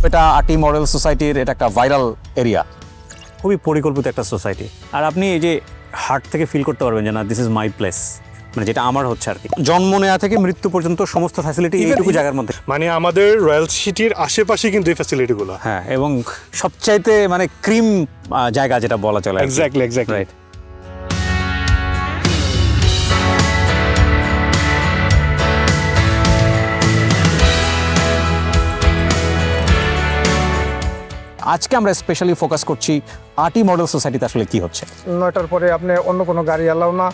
এটা আটি মডেল সোসাইটির এটা একটা ভাইরাল এরিয়া, খুবই পরিকল্পিত একটা সোসাইটি। আর আপনি এই যে হার্ট থেকে ফিল করতে পারবেন যে না দিস ইজ মাই প্লেস, মানে যেটা আমার হচ্ছে আর কি। জন্ম নেওয়া থেকে মৃত্যু পর্যন্ত সমস্ত ফ্যাসিলিটি এইটুকু জায়গার মধ্যে। মানে আমাদের রয়্যাল সিটির আশেপাশে কিন্তু এই ফ্যাসিলিটিগুলো। হ্যাঁ, এবং সবচাইতে মানে ক্রিম জায়গা যেটা বলা চলে। Exactly right. আজকে আমরা স্পেশালি ফোকাস করছি আটি মডেল সোসাইটিতে আসলে কি হচ্ছে। 9টার পরে আপনি অন্য কোনো গাড়ি অ্যালাউ না,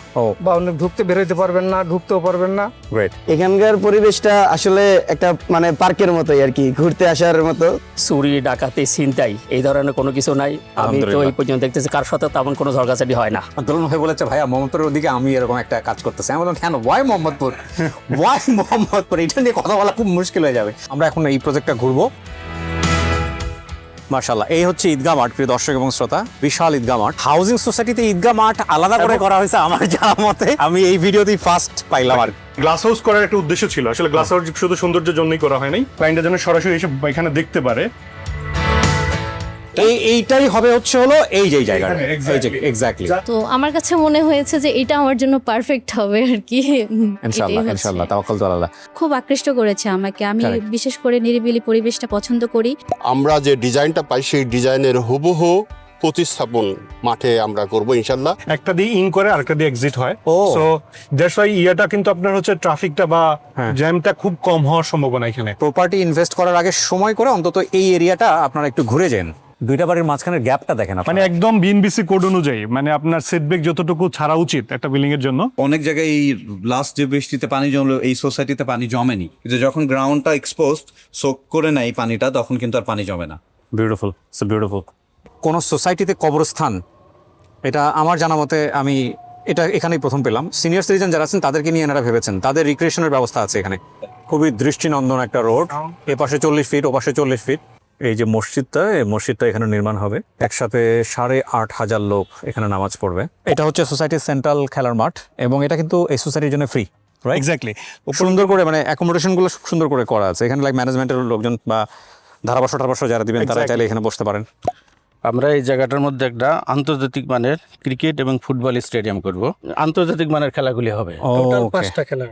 বা অন্য ঢুকতে বেরোতে পারবেন না, ঢুকতেও পারবেন না। গ্রেট। এখানকার পরিবেশটা আসলে একটা মানে পার্কের মতোই আর কি, ঘুরতে আসার মতো। চুরি ডাকাতি ছিনতাই এই ধরনের কোনো কিছু নাই। আমি তো এই পর্যন্ত দেখতেছি কার সাথে তেমন কোনো ঝগড়াঝাটি হয় না। দোলন ভাই বলেছে ভাইয়া মোহাম্মদপুরের ওদিকে আমি এরকম একটা কাজ করতেছি। আমি বললাম কেন, ওয়াই মোহাম্মদপুর, ওয়াই মোহাম্মদপুর, এটা নিয়ে কথা বলা খুব মুশকিল হয়ে যাবে। আমরা এখন এই প্রজেক্টটা ঘুরবো। মাশাআল্লাহ, এই হচ্ছে ঈদগাহ মাঠ। প্রিয় দর্শক এবং শ্রোতা, বিশাল ঈদগাহ মাঠ। হাউজিং সোসাইটিতে ঈদগাহ মাঠ আলাদা করে করা হয়েছে আমার জানা মতে। আমি এই ভিডিওতেই ফার্স্ট পাইলাম আর গ্লাস হাউস করার একটা উদ্দেশ্য ছিল। আসলে গ্লাস হাউস শুধু সৌন্দর্যের জন্যই করা হয় নাই, ক্লায়েন্টরা যেন সরাসরি এসে এখানে দেখতে পারে। এইটাই হবে হচ্ছে হলো এই যে জায়গাটা। Exactly. এক্স্যাক্টলি। তো আমার কাছে মনে হয়েছে যে এটা আমার জন্য পারফেক্ট হবে আর কি। ইনশাআল্লাহ এটাই হচ্ছে। ইনশাআল্লাহ, তাওয়াক্কাল তো আল্লাহ। খুব আকৃষ্ট করেছে আমাকে। আমি Correct. বিশেষ করে নিরিবিলি পরিবেশটা পছন্দ করি। আমরা যে ডিজাইনটা পাই সেই ডিজাইনের হুবহু প্রতিস্থাপন মাঠে আমরা করব ইনশাল্লাহ। একটা দিয়ে ইন করে আরেকটা দিয়ে এক্সিট হয়। সো দ্যাটস ওয়াই ইয়াটা কিন্তু আপনার হচ্ছে ট্রাফিকটা বা জ্যামটা খুব কম হওয়ার সম্ভাবনা এখানে। প্রপার্টি ইনভেস্ট করার আগে সময় করে অন্তত এই এরিয়াটা আপনারা একটু ঘুরে যান। দুইটা বাড়ির মাঝখানের গ্যাপটা দেখেন মানে একদম বিএনবিসি কোড অনুযায়ী, মানে আপনার সেটব্যাক যতটুকু ছাড়া উচিত একটা বিল্ডিং এর জন্য। অনেক জায়গায় এই লাস্ট যে বৃষ্টিতে পানি জমলো এই সোসাইটিতে পানি জমেনি, কিন্তু যখন গ্রাউন্ডটা এক্সপোজড সোক করে নেয় পানিটা, তখন কিন্তু আর পানি জমে না। Beautiful, so beautiful. কোন সোসাইটিতে কবরস্থান, এটা আমার জানা মতে আমি এটা এখানেই প্রথম পেলাম। সিনিয়র সিটিজেন যারা আছেন তাদেরকে নিয়ে এনারা ভেবেছেন, তাদের রিক্রিয়েশনের ব্যবস্থা আছে এখানে। খুবই দৃষ্টিনন্দন একটা রোড, এ পাশে 40 ফিট, ও পাশে 40 ফিট। এই যে মসজিদটা, এই মসজিদটা এখানে নির্মাণ হবে। একসাথে 8,500 লোক এখানে নামাজ পড়বে। এটা হচ্ছে সোসাইটির সেন্ট্রাল খেলার মাঠ, এবং এটা কিন্তু এই সোসাইটির জন্য ফ্রি। এক্স্যাক্টলি। সুন্দর করে মানে অ্যাকোমোডেশনগুলো সুন্দর করে করা আছে এখানে, লাইক ম্যানেজমেন্টের লোকজন বা ধারাভাষ্য যারা দিবেন তারা চাইলে এখানে বসতে পারেন। আমরা এই জায়গাটার মধ্যে একটা আন্তর্জাতিক মানের ক্রিকেট এবং ফুটবল স্টেডিয়াম করব। আন্তর্জাতিক মানের খেলাগুলি হবে। টোটাল 5টা খেলা।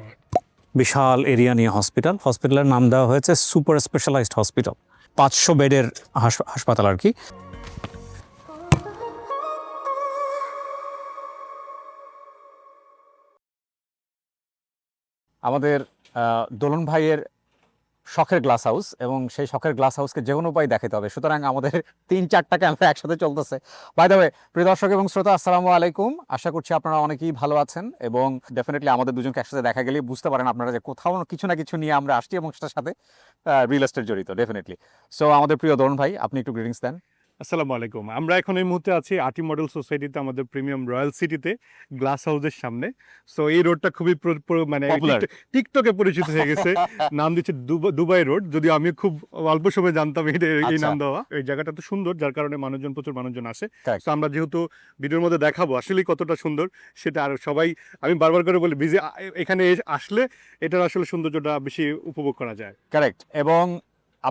বিশাল এরিয়া নিয়ে হসপিটাল। হসপিটালের নাম দেওয়া হয়েছে সুপার স্পেশালাইজড হসপিটাল। 500 বেডের হাসপাতাল আর কি। আমাদের দোলন ভাইয়ের শখের গ্লাস হাউস, এবং সেই শখের গ্লাস হাউসকে যে কোনো উপায় দেখাতে হবে। সুতরাং আমাদের 3-4টা ক্যামেরা একসাথে চলতেছে। বাই দ্য ওয়ে, প্রিয় দর্শক এবং শ্রোতা, আসসালামু আলাইকুম। আশা করছি আপনারা অনেকেই ভালো আছেন, এবং ডেফিনেটলি আমাদের দুজনকে একসাথে দেখা গেলেই বুঝতে পারেন আপনারা যে কোথাও কিছু না কিছু নিয়ে আমরা আসছি, এবং সেটার সাথে রিয়েল এস্টেট জড়িত ডেফিনেটলি। সো আমাদের প্রিয় দোলন ভাই, আপনি একটু গ্রিটিংস দেন। আসসালামু আলাইকুম। আমরা এখন এই মুহূর্তে আছি আটি মডেল সোসাইটিতে, আমাদের প্রিমিয়াম রয়্যাল সিটিতে, গ্লাস হাউসের সামনে। সো এই রোডটা খুবই মানে টিকটকে পরিচিত হয়ে গেছে। নাম দিচ্ছে দুবাই রোড, যদি আমি খুব অল্প সময় জানতাম এই নাম দেওয়া। এই জায়গাটা তো সুন্দর, যার কারণে প্রচুর মানুষজন আসে। তো আমরা যেহেতু ভিডিওর মধ্যে দেখাবো আসলে কতটা সুন্দর সেটা, আর সবাই আমি বারবার করে বলি বিজি এখানে আসলে এটার আসলে সৌন্দর্যটা বেশি উপভোগ করা যায়। কারেক্ট। এবং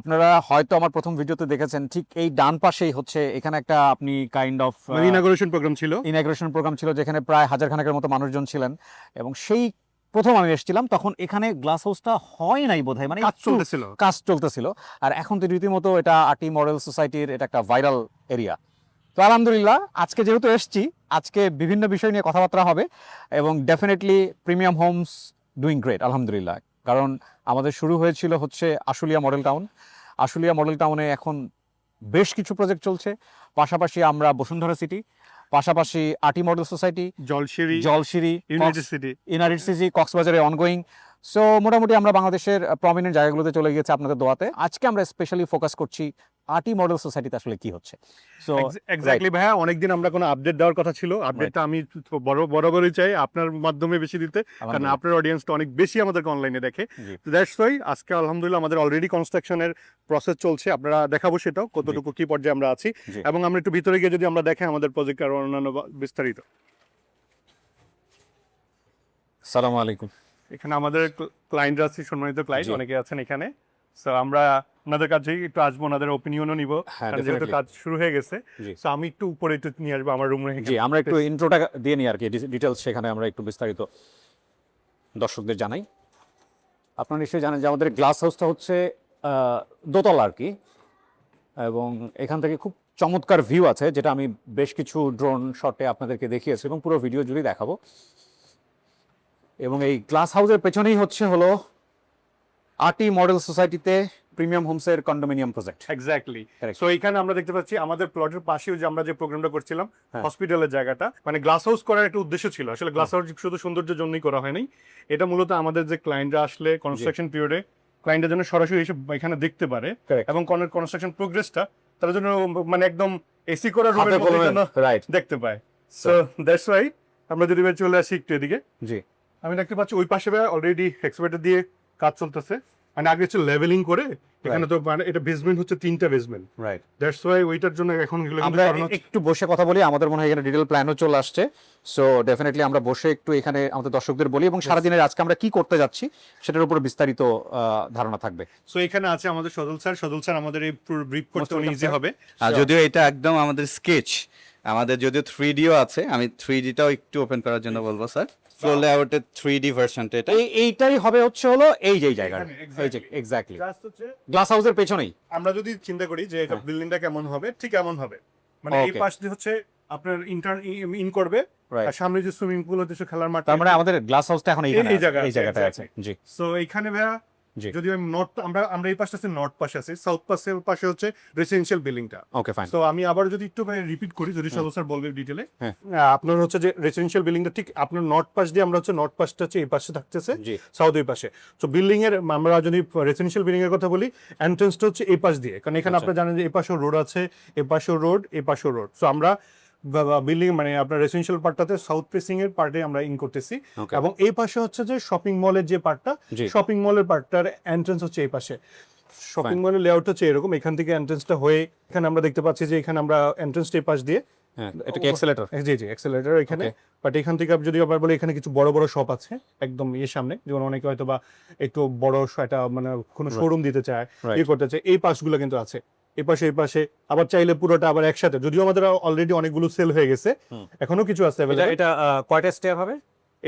আপনারা হয়তো আমার প্রথম ভিডিওতে দেখেছেন, ঠিক এই ডান পাশেই হচ্ছে এখানে একটা আপনি কাইন্ড অফ ইনাগুরেশন প্রোগ্রাম ছিল, যেখানে প্রায় 1000 খানেকের মতো মানুষজন ছিলেন। এবং সেই প্রথম আমি এসেছিলাম তখন এখানে গ্লাস হাউসটা হয় নাই বোধহয়, মানে কাজ চলতেছিল। আর এখন তো রীতিমতো এটা আটি মডেল সোসাইটির এটা একটা ভাইরাল এরিয়া। তো আলহামদুলিল্লাহ, আজকে যেহেতু এসছি, আজকে বিভিন্ন বিষয় নিয়ে কথাবার্তা হবে, এবং definitely premium homes doing great আলহামদুলিল্লাহ। কারণ আমাদের শুরু হয়েছিল হচ্ছে Ashulia model town. Ashulia model টাউনে এখন বেশ কিছু প্রজেক্ট চলছে। পাশাপাশি আমরা বসুন্ধরা সিটি, পাশাপাশি আটি model society, Jolshiri, United city, কক্সবাজারে অনগোয়িং। সো মোটামুটি আমরা বাংলাদেশের প্রমিনেন্ট জায়গাগুলোতে চলে গিয়েছে আপনাদের দোয়াতে। আজকে আমরা স্পেশালি ফোকাস করছি আটি মডেল সোসাইটিতে আসলে কি হচ্ছে। সো এক্স্যাক্টলি ভাইয়া, অনেকদিন আমরা কোনো আপডেট দেওয়ার কথা ছিল। আপডেটটা আমি বরাবরই চাই আপনার মাধ্যমে বেশি দিতে, কারণ আপনার অডিয়েন্সটা অনেক বেশি আমাদেরকে অনলাইনে দেখে। দ্যাটস ওয়াই আজকে আলহামদুলিল্লাহ আমাদের অলরেডি কনস্ট্রাকশনের প্রসেস চলছে, আপনারা দেখাবো সেটাও কতটুকু কি পর্যায়ে আমরা আছি। এবং আমরা একটু ভিতরে গিয়ে যদি আমরা দেখে আমাদের প্রজেক্ট আর অন্যান্য বিস্তারিত। আসসালামু আলাইকুম। এখানে আমাদের ক্লায়েন্টরা আছে, সম্মানিত ক্লায়েন্ট অনেকে আছেন এখানে। সো আমরা ওনাদের কাছে একটু আসবো, ওনাদের ওপিনিয়নও নিব, হ্যাঁ, কারণ যেহেতু definitely. কাজ শুরু হয়ে গেছে। জি। তো আমি একটু উপরে একটু নিয়ে আসবো আমার রুমে। জি, আমরা একটু ইন্ট্রোটা দিয়ে নিই আর কি, ডিটেলস সেখানে আমরা একটু বিস্তারিত দর্শকদের জানাই। আপনারা নিশ্চয়ই জানেন যে আমাদের গ্লাস হাউসটা হচ্ছে দোতলা আর কি, এবং এখান থেকে খুব চমৎকার ভিউ আছে, যেটা আমি বেশ কিছু ড্রোন শটে আপনাদেরকে দেখিয়েছি এবং পুরো ভিডিও জুড়ে দেখাবো। এবং এই গ্লাস হাউসের পেছনেই হলো আরটি মডেল সোসাইটিতে প্রিমিয়াম হোমসের condominium project. Exactly. Correct. So এখানে আমরা দেখতে পাচ্ছি আমাদের প্লটের পাশেও যে আমরা যে প্রোগ্রামটা করছিলাম, হ্যাঁ। হসপিটালের জায়গাটা, মানে গ্লাস হাউস করার একটা উদ্দেশ্য ছিল। আসলে গ্লাস হাউস শুধু সৌন্দর্যের জন্যই করা হয়নি, এটা মূলত আমাদের যে ক্লায়েন্টরা আসলে কনস্ট্রাকশন পিরিয়ডে ক্লায়েন্টের জন্য সরাসরি এসে এখানে দেখতে পারে, Correct. এবং কনস্ট্রাকশন প্রোগ্রেসটা তার জন্য মানে একদম এসি করা রুমের মধ্যে যেন রাইট। দেখতে পায়। সো দ্যাটস ওয়াই আমরা যদি এবার চলে আসি একটু এদিকে, জি, আমি দেখতে পাচ্ছি ওই পাশে অলরেডি এক্সপেক্টর দিয়ে কাজ চলতেছে। মানে আগে হচ্ছে লেভেলিং করে, এখানে তো মানে এটা বেসমেন্ট হচ্ছে 3টা বেসমেন্ট। রাইট। দ্যাটস ওয়াই ওইটার জন্য এখন এগুলো কিন্তু আমরা করানো হচ্ছে। একটু বসে কথা বলি, আমাদের মনে হয় এখানে ডিটেল প্ল্যানও চলে আসছে। সো ডেফিনেটলি আমরা বসে একটু এখানে আমাদের দর্শকদের বলি এবং সারাদিনের আজকে আমরা কি করতে যাচ্ছি সেটার উপর বিস্তারিত ধারণা থাকবে। সো এখানে আছে আমাদের সজল স্যার আমাদের এই পুরো ব্রিফ করতে অনেক ইজি হবে। আর যদিও এটা একদম আমাদের স্কেচ, আমাদের যদিও 3Dও আছে, আমি 3Dটাও একটু ওপেন করার জন্য বলবো স্যার। ফ্লো লেআউটের 3D ভার্সনটা এটা। এইটাই হবে এই যে জায়গাটা, এই যে এক্স্যাক্টলি জাস্ট হচ্ছে গ্লাস হাউসের পেছনেই। আমরা যদি চিন্তা করি যে এটা বিল্ডিংটা কেমন হবে, ঠিক এমন হবে। মানে এই Okay. পাশ দিয়ে হচ্ছে আপনার ইন করবে, Right. আর সামনে যে সুইমিং পুল হচ্ছে খেলার মাঠ। তার মানে আমাদের গ্লাস হাউসটা এখন এইখানে এই জায়গায় এই জায়গাটায় আছে। exactly. জি, সো এইখানে ভাইয়া জি। যদি আমি নর্থ আমরা এই পাশে আছে, নর্থ পাশে আছে, সাউথ পাশে হচ্ছে রেসিডেন্সিয়াল বিল্ডিংটা। Okay fine. সো আমি আবার যদি একটু রিপিট করি, যদি সদস্য স্যার বলবে ডিটেলে, হ্যাঁ। আপনার হচ্ছে যে রেসিডেন্সিয়াল বিল্ডিংটা ঠিক আপনার নর্থ পাশ দিয়ে, আমরা হচ্ছে নর্থ পাশটা হচ্ছে এই পাশে থাকতেছে, জি। সাউথ এই পাশে। সো বিল্ডিং এর আমরা যদি রেসিডেন্সিয়াল বিল্ডিং এর কথা বলি, এন্ট্রান্সটা হচ্ছে এই পাশ দিয়ে, কারণ এখানে আপনারা জানেন যে এই পাশেও রোড আছে, এই পাশেও রোড, এই পাশেও রোড। সো আমরা বিল্ডিং মানে আপনার রেসিডেন্সিয়াল পার্টটাতে সাউথ ফেসিং এর পার্টে আমরা ইন করতেছি, Okay. এবং এই পাশে হচ্ছে যে শপিং মলের যে পার্টটা, জি। শপিং মলের পার্টটার এন্ট্রান্স হচ্ছে এই পাশে। শপিং মলের লেআউট হচ্ছে এরকম, এখান থেকে এন্ট্রান্সটা হয়ে এখানে আমরা দেখতে পাচ্ছি যে এখানে আমরা এন্ট্রান্সটা এই পাশ দিয়ে, হ্যাঁ, এটা কি অ্যাক্সেলেটর? জি জি এক্সেলেটর এখানে। Okay. বাট এখান থেকে যদি আবার বলি, এখানে কিছু বড় বড় শপ আছে একদম সামনে, যেমন অনেকে হয়তো বা একটু বড় একটা মানে কোনো শোরুম দিতে চায়, Right. করতে চায়, এই পাশগুলো কিন্তু আছে। এই পাশে আবার চাইলে পুরোটা আবার একসাথে, যদিও আমাদের অলরেডি অনেকগুলো সেল হয়ে গেছে, এখনো কিছু আছে এটা available। এটা কয়টা স্টেয়ার হবে?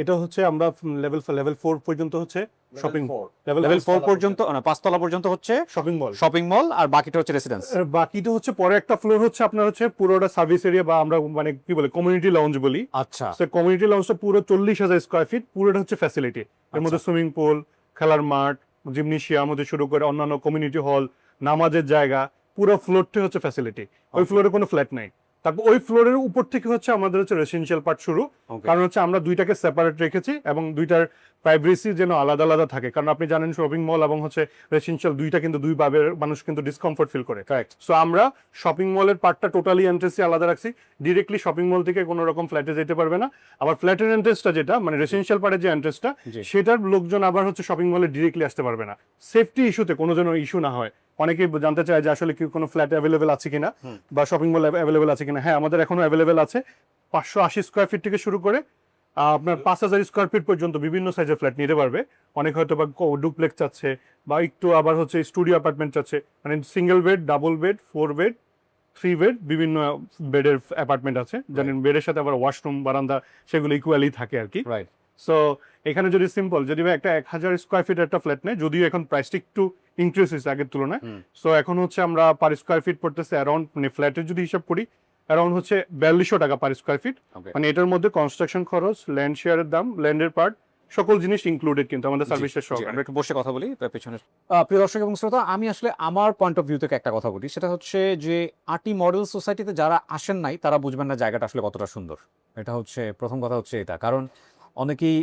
এটা হচ্ছে আমরা লেভেল 4 পর্যন্ত হচ্ছে শপিং লেভেল 4 পর্যন্ত না, 5 তলা পর্যন্ত হচ্ছে শপিং মল। শপিং মল, আর বাকিটা হচ্ছে রেসিডেন্স। আর বাকিটা হচ্ছে পরে একটা ফ্লোর হচ্ছে আপনার হচ্ছে পুরোটা সার্ভিস এরিয়া, বা আমরা মানে কি বলে কমিউনিটি লাউঞ্জ বলি। আচ্ছা, সো কমিউনিটি লাউঞ্জটা পুরো 40,000 স্কয়ার ফিট, পুরোটা হচ্ছে ফ্যাসিলিটি। এর মধ্যে সুইমিং পুল, খেলার মাঠ, জিমনেশিয়াম হতে শুরু করে অন্যান্য কমিউনিটি হল, নামাজের জায়গা, পুরো ফ্লোরটা হচ্ছে ফ্যাসিলিটি। ওই ফ্লোরে কোনো ফ্ল্যাট নাই। তারপর ওই ফ্লোরের উপর থেকে হচ্ছে আমাদের হচ্ছে রেসিডেন্সিয়াল পার্ট শুরু, Okay. কারণ হচ্ছে আমরা দুইটাকে সেপারেট রেখেছি এবং দুইটার প্রাইভেসি যেন আলাদা আলাদা থাকে, কারণ আপনি জানেন শপিং মল এবং হচ্ছে রেসিডেন্সিয়াল দুইটা কিন্তু দুই ভাবে মানুষ কিন্তু ডিসকমফোর্ট ফিল করে। কারেক্ট। সো আমরা শপিং মলের পার্টটা টোটালি এন্ট্রেন্সই আলাদা রাখছি, ডিরেক্টলি শপিং মল থেকে কোনো রকম ফ্ল্যাটে যেতে পারবে না। আবার ফ্ল্যাটের এন্ট্রেন্সটা যেটা মানে রেসিডেন্সিয়াল পার্টের যে এন্ট্রেন্সটা, জি। সেটার লোকজন আবার হচ্ছে শপিং মলে ডিরেক্টলি আসতে পারবে না, সেফটি ইস্যুতে কোনো যেন ইস্যু না হয়। অনেকেই জানতে চায় যে আসলে কি কোনো ফ্ল্যাট অ্যাভেলেবেল আছে কিনা বা শপিং মল অ্যাভেলেবেল আছে কিনা। হ্যাঁ, আমাদের এখনো অ্যাভেলেবেল আছে। 580 স্কোয়ার ফিট থেকে শুরু করে আপনার 5000 স্কোয়ার ফিট পর্যন্ত বিভিন্ন সাইজের ফ্ল্যাট নিতে পারবে। অনেক হয়তো বা ডুপ্লেক্স চাচ্ছে, বা একটু আবার হচ্ছে স্টুডিও অ্যাপার্টমেন্ট চাচ্ছে, মানে single bed, double bed, 4 bed, 3 bed, বিভিন্ন বেডের অ্যাপার্টমেন্ট আছে। জানেন বেডের সাথে আবার ওয়াশরুম, বারান্দা সেগুলো ইকুয়ালি থাকে আর কি। রাইট। সো এখানে যদি সিম্পল যদি একটা 1000 স্কোয়ার ফিট একটা ফ্ল্যাট নেয়, যদিও এখন প্রাইসটা একটু ইনক্রিজ হয়েছে আগের তুলনায়। সো এখন হচ্ছে আমরা পার স্কোয়ার ফিট পড়তেছে অ্যারাউন্ড, মানে ফ্ল্যাটের যদি হিসাব করি অ্যারাউন্ড হচ্ছে 4200 টাকা পার স্কোয়ার ফিট। Okay. মানে এটার মধ্যে কনস্ট্রাকশন খরচ, ল্যান্ড শেয়ারের দাম, ল্যান্ডের পার্ট, সকল জিনিস ইনক্লুডেড কিন্তু আমাদের সার্ভিসের সহ। আমরা একটু বসে কথা বলি পেছনে। প্রিয় দর্শক এবং শ্রোতা, আমি আসলে আমার পয়েন্ট অফ ভিউ থেকে একটা কথা বলি, সেটা হচ্ছে যে আরটি মডেল সোসাইটিতে যারা আসেন নাই তারা বুঝবেন না জায়গাটা আসলে কতটা সুন্দর। এটা হচ্ছে প্রথম কথা হচ্ছে এটা, কারণ অনেকেই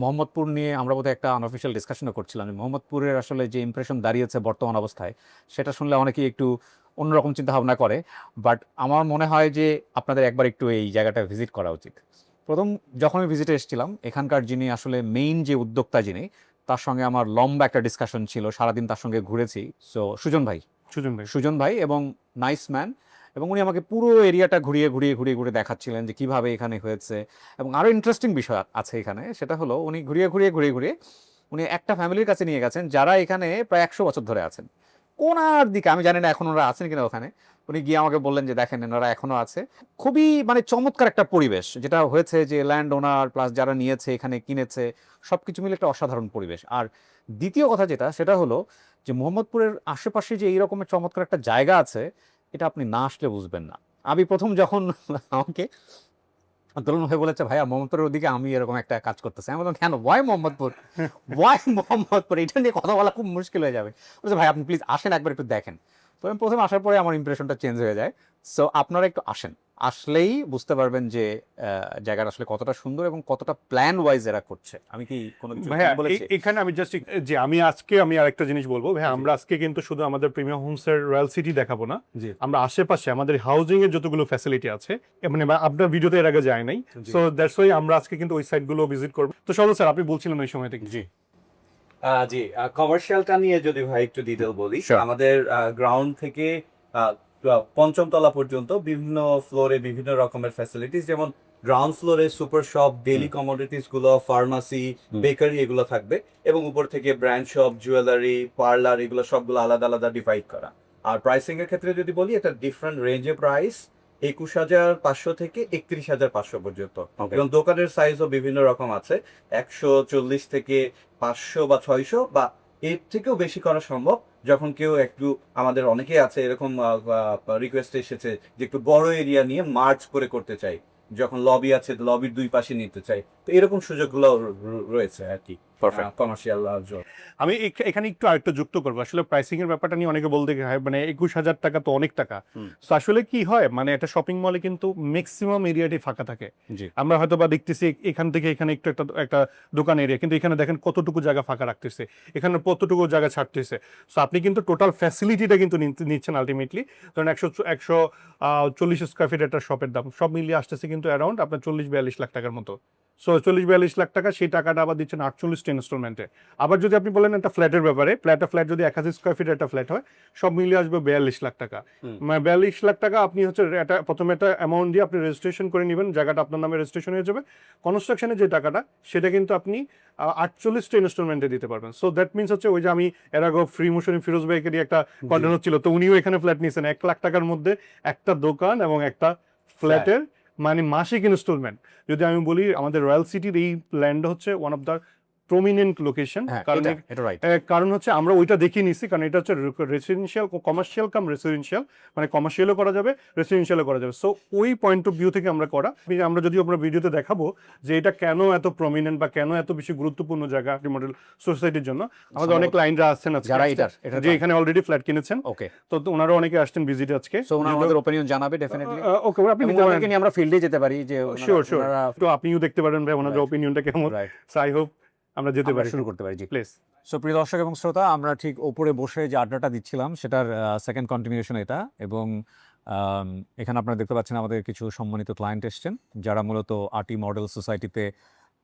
মোহাম্মদপুর নিয়ে আমরা বোধহয় একটা আনঅফিসিয়াল ডিসকাশনও করছিলাম, মোহাম্মদপুরের আসলে যে ইমপ্রেশন দাঁড়িয়েছে বর্তমান অবস্থায়, সেটা শুনলে অনেকেই একটু অন্যরকম চিন্তা ভাবনা করে। বাট আমার মনে হয় যে আপনাদের একবার একটু এই জায়গাটা ভিজিট করা উচিত। প্রথম যখন আমি ভিজিটে এসেছিলাম, এখানকার যিনি আসলে মেইন যে উদ্যোক্তা যিনি, তার সঙ্গে আমার লম্বা একটা ডিসকাশন ছিল, সারাদিন তার সঙ্গে ঘুরেছি। সো সুজন ভাই এবং নাইস ম্যান, এবং উনি আমাকে পুরো এরিয়াটা ঘুরিয়ে দেখাচ্ছিলেন যে কিভাবে এখানে হয়েছে। এবং আরও ইন্টারেস্টিং বিষয় আছে এখানে, সেটা হলো উনি ঘুরিয়ে উনি একটা ফ্যামিলির কাছে নিয়ে গেছেন যারা এখানে প্রায় 100 বছর ধরে আছেন। কোনার দিকে, আমি জানি না এখন ওরা আছেন কিনা ওখানে, উনি গিয়ে আমাকে বললেন যে দেখেন ওনারা এখনো আছে। খুবই মানে চমৎকার একটা পরিবেশ যেটা হয়েছে, যে ল্যান্ড ওনার প্লাস যারা নিয়েছে এখানে কিনেছে সবকিছু মিলে একটা অসাধারণ পরিবেশ। আর দ্বিতীয় কথা যেটা, সেটা হলো যে মোহাম্মদপুরের আশেপাশে যে এইরকমের চমৎকার একটা জায়গা আছে, এটা আপনি না আসলে বুঝবেন না। আমি প্রথম যখন আমাকে তরুণ ভাই বলেছে ভাইয়া মোহাম্মদপুরের ওদিকে আমি এরকম একটা কাজ করতেছি, আমি বললাম কেন, ওয়াই মোহাম্মদপুর, ওয়াই মোহাম্মদপুর, এটা নিয়ে কথা বলা খুব মুশকিল হয়ে যাবে। বলছে ভাই আপনি প্লিজ আসেন একবার একটু দেখেন। তো আমি প্রথম আসার পরে আমার ইমপ্রেশনটা চেঞ্জ হয়ে যায়। সো আপনারা একটু আসেন, আসলেই বুঝতে পারবেন যে জায়গাটা আসলে কতটা সুন্দর এবং কতটা প্ল্যান ওয়াইজ এরা করছে। আমি কি কোনো কিছু ভাইয়া বলেছি? এখানে আমি জাস্ট যে আমি আরেকটা জিনিস বলবো ভাইয়া, আমরা আজকে কিন্তু শুধু আমাদের প্রিমিয়াম হোমসের রয়্যাল সিটি দেখাবো না, আমরা আশেপাশে আমাদের হাউজিং এর যতগুলো ফ্যাসিলিটি আছে, মানে আপনার ভিডিওতে এর আগে যায় নাই, সো দ্যাটস ওয়াই আমরা আজকে কিন্তু ওই সাইটগুলো ভিজিট করবো। তো সদর স্যার আপনি বলছিলেন ওই সময় থেকে। জি জি, কমার্শিয়ালটা নিয়ে যদি ভাই একটু ডিটেল বলি, আমাদের গ্রাউন্ড থেকে পঞ্চম তলা পর্যন্ত বিভিন্ন ফ্লোরে বিভিন্ন রকমের ফ্যাসিলিটিস, যেমন গ্রাউন্ড ফ্লোরে সুপার শপ, ডেইলি কমোডিটিস গুলো, ফার্মাসি, বেকারি এগুলো থাকবে, এবং উপর থেকে ব্র্যান্ড শপ, জুয়েলারি, পার্লার এগুলো সবগুলো আলাদা আলাদা ডিভাইড করা। আর প্রাইসিং এর ক্ষেত্রে যদি বলি, এটা ডিফারেন্ট রেঞ্জে প্রাইস 21,500 থেকে 31,500 পর্যন্ত, এবং দোকানের সাইজও বিভিন্ন রকম আছে, 140 থেকে 500 বা 600 বা এর থেকেও বেশি করা সম্ভব, যখন কেউ একটু, আমাদের অনেকেই আছে এরকম রিকোয়েস্ট এসেছে যে একটু বড় এরিয়া নিয়ে মার্চ করে করতে চাই, যখন লবি আছে লবির দুই পাশে নিতে চাই, তো এরকম সুযোগগুলো রয়েছে আর কি কমার্শিয়াল জোন। আমি এখানে একটু আরেকটা যুক্ত করবো, আসলে প্রাইসিং এর ব্যাপারটা নিয়ে অনেকে বলতে হয় মানে 21,000 টাকা তো অনেক টাকা। তো আসলে কি হয়, মানে একটা শপিং মলে কিন্তু ম্যাক্সিমাম এরিয়াটি ফাঁকা থাকে। আমরা হয়তো বা দেখতেছি এখান থেকে এখানে একটু একটা দোকান এরিয়া, কিন্তু এখানে দেখেন কতটুকু জায়গা ফাঁকা রাখতেছে, এখানে কতটুকু জায়গা ছাড়তেছে। সো আপনি কিন্তু টোটাল ফ্যাসিলিটিটা কিন্তু নিচ্ছেন আলটিমেটলি। ধরেন 140 স্কোয়ার ফিট একটা শপের দাম সব মিলিয়ে আসতেছে কিন্তু অ্যারাউন্ড আপনার 40-42 লাখ টাকার মতো। সো 40-42 লাখ টাকা, সেই টাকাটা আবার দিচ্ছেন 48 ইনস্টলমেন্টে। আবার যদি আপনি বলেন একটা ফ্ল্যাটের ব্যাপারে, ফ্ল্যাট যদি 1000 স্কোয়ার ফিট একটা ফ্ল্যাট হয়, সব মিলিয়ে আসবে 42 লাখ টাকা। মানে 42 লাখ টাকা আপনি হচ্ছে প্রথমে একটা অ্যামাউন্ট দিয়ে আপনি রেজিস্ট্রেশন করে নেবেন, জায়গাটা আপনার নামে রেজিস্ট্রেশন হয়ে যাবে। কনস্ট্রাকশনের যে টাকাটা, সেটা কিন্তু আপনি 48 ইনস্টলমেন্টে দিতে পারবেন। সো দ্যাট মিনস হচ্ছে, ওই যে আমি এর আগে ফ্রি মোশন ফিরোজ ভাইকেরই একটা কন্টেন্ট হচ্ছিল, তো উনিও এখানে ফ্ল্যাট নিয়েছেন 1 লাখ টাকার মধ্যে, একটা দোকান এবং একটা ফ্ল্যাটের মানে মাসিক ইনস্টলমেন্ট। যদি আমি বলি, আমাদের রয়্যাল সিটির এই ল্যান্ড হচ্ছে one of the prominent location, কারণ হচ্ছে আমরা ওইটা দেখিয়ে নিছি, কারণ এটা হচ্ছে রেসিডেন্সিয়াল, কমার্শিয়াল কাম রেসিডেন্সিয়াল, মানে কমার্শিয়ালও করা যাবে, রেসিডেন্সিয়ালও করা যাবে। সো ওই পয়েন্ট অফ ভিউ থেকে আমরা করা। আমরা যদি আমরা ভিডিওতে দেখাবো যে এটা কেন এত প্রমিনেন্ট বা কেন এত বেশি গুরুত্বপূর্ণ জায়গা মডেল সোসাইটির জন্য। আমাদের অনেক ক্লায়েন্টরা আসছেন আজকে, যে এখানে অলরেডি ফ্ল্যাট কিনেছেন, ওকে, তো ওনারা অনেকে আসছেন ভিজিট আজকে। সো ওনারা আমাদের অপিনিয়ন জানাবে ডেফিনেটলি। ওকে, আপনি নিয়ে আমরা ফিল্ডে যেতে পারি, যে শিওর তো আপনিও দেখতে পারেন ভাই ওনাদের অপিনিয়নটা কেমন। সো আই হোপ আমরা যেতে পারি, শুরু করতে পারি। জি প্লিজ। সো প্রিয় দর্শক এবং শ্রোতা, আমরা ঠিক ওপরে বসে যে আড্ডাটা দিচ্ছিলাম, সেটার সেকেন্ড কন্টিনিউশন এটা। এবং এখানে আপনারা দেখতে পাচ্ছেন আমাদের কিছু সম্মানিত ক্লায়েন্ট এসছেন, যারা মূলত আরটি মডেল সোসাইটিতে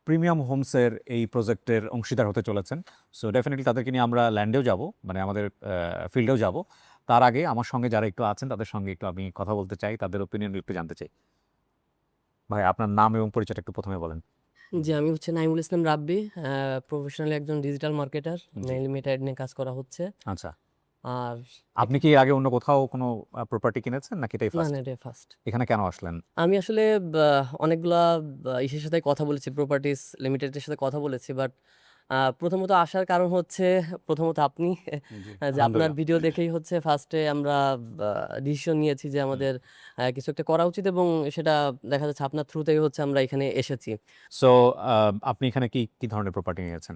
প্রিমিয়াম হোমসের এই প্রজেক্টের অংশীদার হতে চলেছেন। সো ডেফিনেটলি তাদেরকে নিয়ে আমরা ল্যান্ডেও যাব, মানে আমাদের ফিল্ডেও যাব। তার আগে আমার সঙ্গে যারা একটু আছেন, তাদের সঙ্গে একটু আমি কথা বলতে চাই, তাদের ওপিনিয়ন একটু জানতে চাই। ভাই, আপনার নাম এবং পরিচয়টা একটু প্রথমে বলেন। জি, আমি হচ্ছে নাইমুল ইসলাম রাব্বি, প্রফেশনালি একজন ডিজিটাল মার্কেটার, মেইনলি মেটা নিয়ে কাজ করা হচ্ছে। আচ্ছা, আর আপনি কি আগে অন্য কোথাও কোনো প্রপার্টি কিনেছেন নাকি এটাই না, ফার্স্ট? না, এটাই ফার্স্ট। এখানে কেন আসলেন? আমি আসলে অনেকগুলা ইসের সাথে কথা বলেছি, প্রপার্টিস লিমিটেডের সাথে কথা বলেছি, বাট প্রথমত আসার কারণ হচ্ছে প্রথমত আপনি, যে আপনার ভিডিও দেখেই হচ্ছে ফার্স্টে আমরা ডিসিশন নিয়েছি যে আমাদের কিছু একটা করা উচিত, এবং সেটা দেখা যাচ্ছে আপনার থ্রুতেই হচ্ছে আমরা এখানে এসেছি। সো আপনি এখানে কি ধরনের প্রপার্টি নিয়েছেন?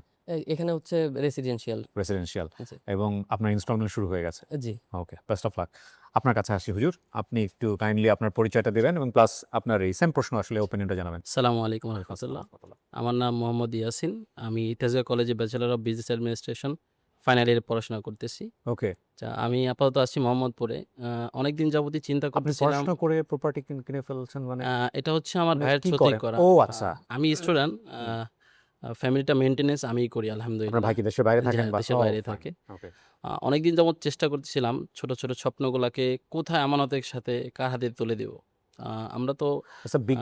এখানে হচ্ছে রেসিডেন্সিয়াল, এবং আপনার ইনস্টলমেন্ট শুরু হয়ে গেছে? জি। ওকে, বেস্ট অফ লাক। আপনার কাছে আসি হুজুর, আপনি একটু কাইন্ডলি আপনার পরিচয়টা দিবেন এবং প্লাস আপনার এই সেম প্রশ্ন আসলে ওপিনিয়নটা জানাবেন। আসসালামু আলাইকুম রহমতুল্লাহ। আমার নাম মোহাম্মদ ইয়াসিন, আমি তেজগাঁও কলেজে bachelor of business administration final ইয়ারে পড়াশোনা করতেছি। ওকে, আমি আপাতত আছি মোহাম্মদপুরে। অনেকদিন যাবতই চিন্তা আপনি করতেছিলাম, পড়াশোনা করে প্রপার্টি কিনে ফেলছেন মানে? এটা হচ্ছে আমার মানে ভাইয়ের কি থ্রুতেই করেন? করা। ও আচ্ছা, আমি স্টুডেন্ট, ফ্যামিলিটা মেনটেনেন্স আমিই করি আপনার আলহামদুলিল্লাহ। ভাই কি দেশের বাইরে থাকেন? হ্যাঁ, দেশের বাইরে থাকে। ওকে, অনেকদিন যাবত চেষ্টা করতেছিলাম ছোট ছোট স্বপ্নগুলাকে কোথায় আমানতের সাথে কার হাতে তুলে দেব। আমরা তো আচ্ছা, বিগ